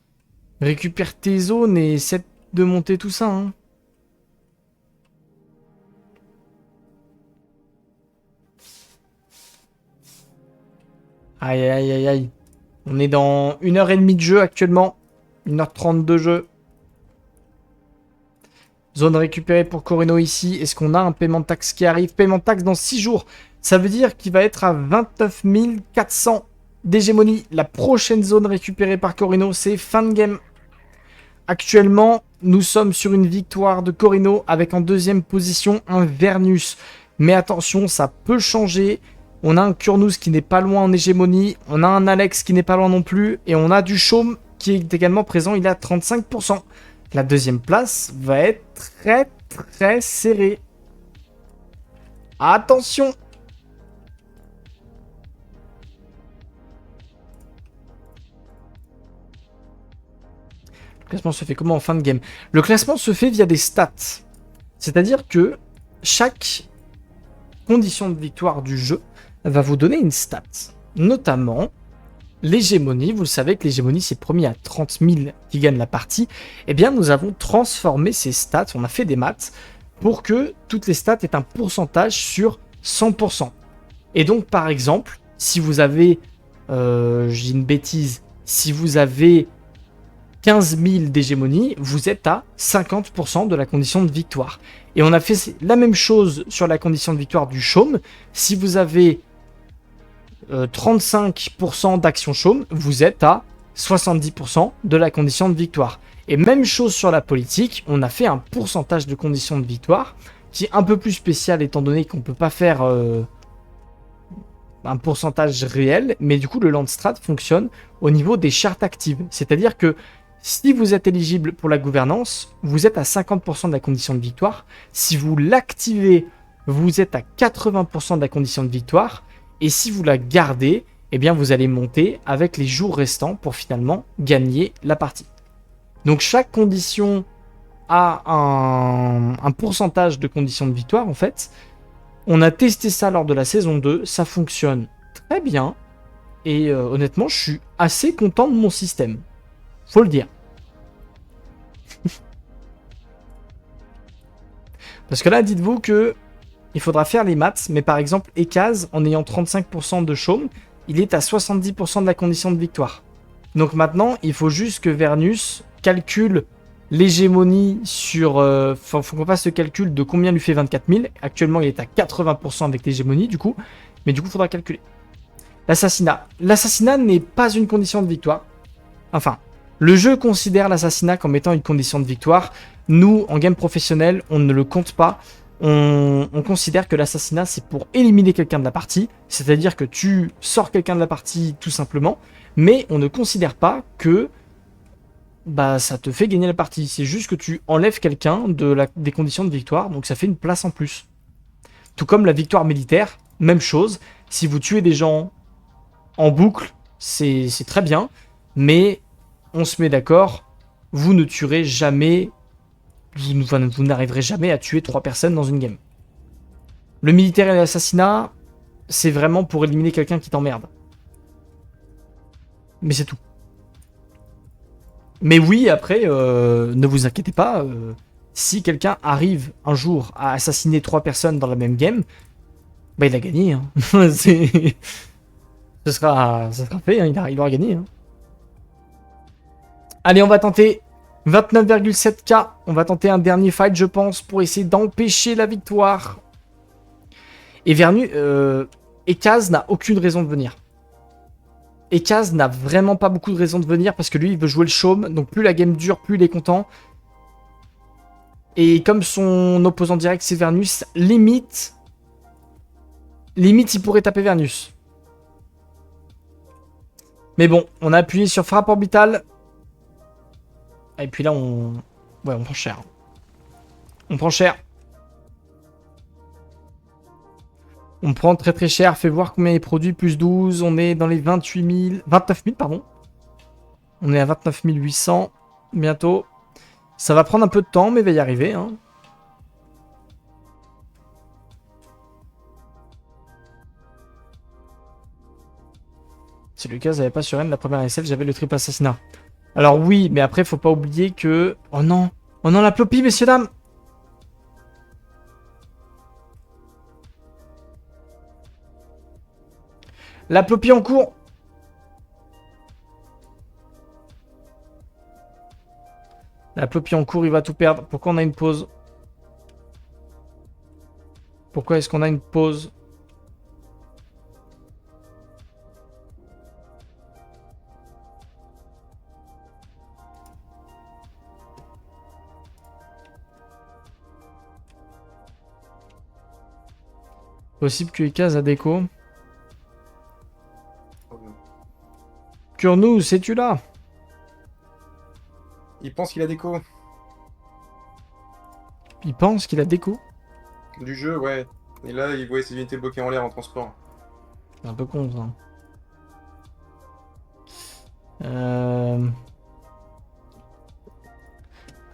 Récupère tes zones et essaie de monter tout ça. Hein. Aïe, aïe, aïe, aïe. On est dans 1h30 de jeu actuellement. 1h30 de jeu. Zone récupérée pour Corino ici. Est-ce qu'on a un paiement de taxe qui arrive? Paiement de taxe dans 6 jours. Ça veut dire qu'il va être à 29 400 d'hégémonie. La prochaine zone récupérée par Corino, c'est fin de game. Actuellement, nous sommes sur une victoire de Corino avec en deuxième position un Vernus. Mais attention, ça peut changer. On a un Kurnous qui n'est pas loin en hégémonie. On a un Alex qui n'est pas loin non plus. Et on a du Chaume qui est également présent. Il est à 35%. La deuxième place va être très très serrée. Attention! Le classement se fait comment en fin de game? Le classement se fait via des stats. C'est-à-dire que chaque condition de victoire du jeu va vous donner une stat. Notamment, l'hégémonie. Vous le savez que l'hégémonie, c'est premier à 30 000 qui gagnent la partie. Eh bien, nous avons transformé ces stats, on a fait des maths, pour que toutes les stats aient un pourcentage sur 100%. Et donc, par exemple, si vous avez, je dis une bêtise, si vous avez 15 000 d'hégémonie, vous êtes à 50% de la condition de victoire. Et on a fait la même chose sur la condition de victoire du chaume. Si vous avez 35% d'action chaume, vous êtes à 70% de la condition de victoire. Et même chose sur la politique, on a fait un pourcentage de condition de victoire qui est un peu plus spécial étant donné qu'on ne peut pas faire un pourcentage réel, mais du coup le Landstrat fonctionne au niveau des chartes actives. C'est-à-dire que si vous êtes éligible pour la gouvernance, vous êtes à 50% de la condition de victoire. Si vous l'activez, vous êtes à 80% de la condition de victoire. Et si vous la gardez, eh bien vous allez monter avec les jours restants pour finalement gagner la partie. Donc chaque condition a un pourcentage de conditions de victoire en fait. On a testé ça lors de la saison 2, ça fonctionne très bien. Et honnêtement, je suis assez content de mon système. Faut le dire. Parce que là, dites-vous que il faudra faire les maths, mais par exemple, Ekaz, en ayant 35% de chaume, il est à 70% de la condition de victoire. Donc maintenant, il faut juste que Vernus calcule l'hégémonie sur... faut qu'on fasse le calcul de combien lui fait 24 000. Actuellement, il est à 80% avec l'hégémonie, du coup. Mais du coup, il faudra calculer. L'assassinat. L'assassinat n'est pas une condition de victoire. Enfin, le jeu considère l'assassinat comme étant une condition de victoire. Nous, en game professionnel, on ne le compte pas. On considère que l'assassinat, c'est pour éliminer quelqu'un de la partie. C'est-à-dire que tu sors quelqu'un de la partie tout simplement. Mais on ne considère pas que ça te fait gagner la partie. C'est juste que tu enlèves quelqu'un des conditions de victoire. Donc ça fait une place en plus. Tout comme la victoire militaire, même chose. Si vous tuez des gens en boucle, c'est très bien. Mais on se met d'accord, vous ne tuerez jamais... Vous n'arriverez jamais à tuer 3 personnes dans une game. Le militaire et l'assassinat, c'est vraiment pour éliminer quelqu'un qui t'emmerde. Mais c'est tout. Mais oui, après, ne vous inquiétez pas, si quelqu'un arrive un jour à assassiner 3 personnes dans la même game, il a gagné. Hein. Ça sera fait, hein, il aura gagné. Hein. Allez, on va tenter 29,7K. On va tenter un dernier fight, je pense, pour essayer d'empêcher la victoire. Et Vernu, Ekaz n'a aucune raison de venir. Ekaz n'a vraiment pas beaucoup de raisons de venir parce que lui, il veut jouer le chaume. Donc plus la game dure, plus il est content. Et comme son opposant direct, c'est Vernus, limite, il pourrait taper Vernus. Mais bon, on a appuyé sur frappe orbitale. Et puis là, on prend cher. On prend cher. On prend très très cher. Fais voir combien il produit. Plus 12. On est dans les 29 000, pardon. On est à 29 800. Bientôt. Ça va prendre un peu de temps, mais il va y arriver. Hein. Si Lucas n'avait pas sur N la première SL, j'avais le triple assassinat. Alors oui, mais après, faut pas oublier que... Oh non, la plopie, messieurs, dames. La plopie en cours. La plopie en cours, il va tout perdre. Pourquoi on a une pause? Pourquoi est-ce qu'on a une pause? Possible que Ekaz a déco. Kurnou, sais-tu là? Il pense qu'il a déco. Il pense qu'il a déco. Du jeu, ouais. Et là, il voyait ses unités bloquées en l'air en transport. C'est un peu con, ça.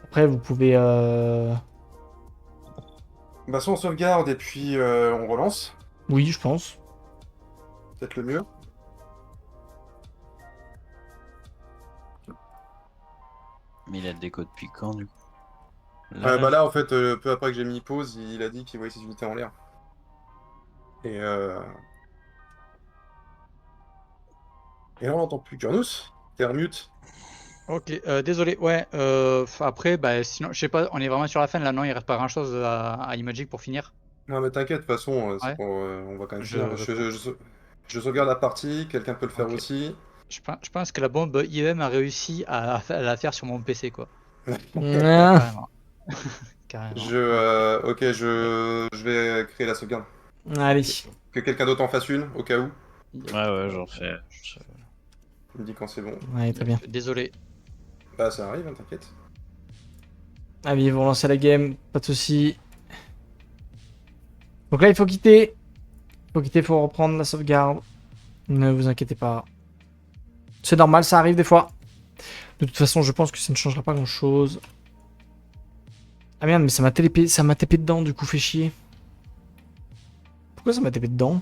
Après, vous pouvez... Bah, soit on sauvegarde et puis on relance. Oui, je pense. Peut-être le mieux. Mais il a le déco depuis quand, du coup? Bah là, en fait, peu après que j'ai mis pause, il a dit qu'il voyait ses unités en l'air. Et là, on n'entend plus. Kurnous, t'es en mute. Ok, désolé, ouais, après, bah, sinon, je sais pas, on est vraiment sur la fin, là, non, il reste pas grand chose à Imagic pour finir. Non, mais t'inquiète, de toute façon, Ouais. on va quand même Je- finir. Je sauvegarde la partie, quelqu'un peut le faire Ok. aussi. Je pense que la bombe IEM a réussi à la faire sur mon PC, quoi. Ah, Carrément. Carrément. Ok, je vais créer la sauvegarde. allez. Que quelqu'un d'autre en fasse une, au cas où. Ouais, j'en fais. Il me dit quand c'est bon. Allez, très bien. Désolé. Bah, ça arrive, hein, t'inquiète. Allez, ils vont lancer la game. Pas de soucis. Donc là, il faut quitter. Il faut reprendre la sauvegarde. Ne vous inquiétez pas. C'est normal, ça arrive des fois. De toute façon, je pense que ça ne changera pas grand-chose. Ah merde, mais ça m'a TP dedans, du coup, fait chier. Pourquoi ça m'a TP dedans?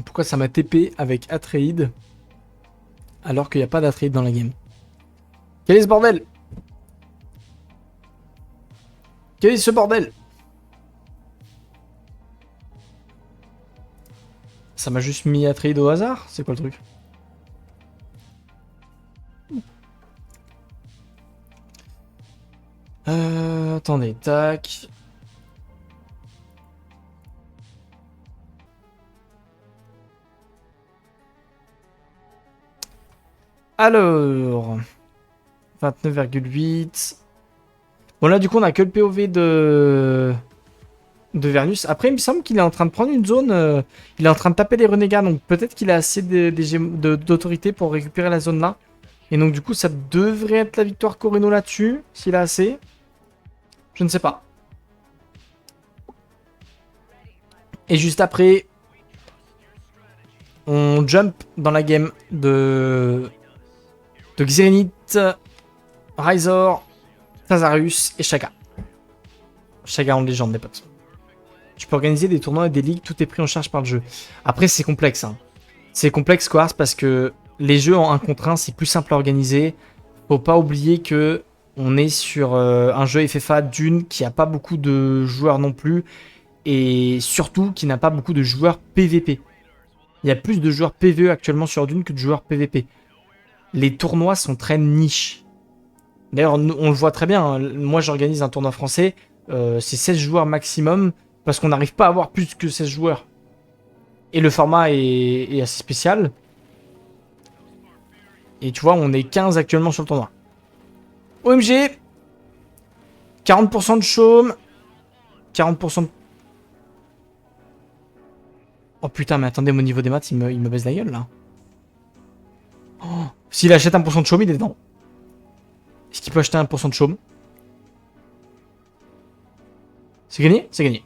Pourquoi ça m'a TP avec Atreid alors qu'il n'y a pas d'Atreid dans la game? Quel est ce bordel? Quel est ce bordel? Ça m'a juste mis Atreid au hasard? C'est quoi le truc? Attendez, tac. Alors, 29,8. Bon là du coup on a que le POV de Vernus. Après il me semble qu'il est en train de prendre une zone, il est en train de taper les renégats, donc peut-être qu'il a assez d'autorité pour récupérer la zone là. Et donc du coup ça devrait être la victoire Corino là-dessus, s'il a assez. Je ne sais pas. Et juste après, on jump dans la game de Xenith, Razor, Tazarus et Shaga. Shaga en légende, mes potes. Tu peux organiser des tournois et des ligues, tout est pris en charge par le jeu. Après, c'est complexe. Hein. C'est complexe, Quartz, parce que les jeux en 1 contre 1, c'est plus simple à organiser. Faut pas oublier que on est sur un jeu FFA d'une qui a pas beaucoup de joueurs non plus. et surtout qui n'a pas beaucoup de joueurs PVP. Il y a plus de joueurs PVE actuellement sur Dune que de joueurs PVP. Les tournois sont très niches. D'ailleurs, on le voit très bien. Hein. Moi, j'organise un tournoi français. C'est 16 joueurs maximum parce qu'on n'arrive pas à avoir plus que 16 joueurs. Et le format est assez spécial. Et tu vois, on est 15 actuellement sur le tournoi. OMG 40% de chaume. 40% de... Oh putain, mais attendez, mon niveau des maths, il me baisse la gueule, là. Oh, s'il achète 1% de chaume, il est dedans. Est-ce qu'il peut acheter 1% de chaume? C'est gagné? C'est gagné.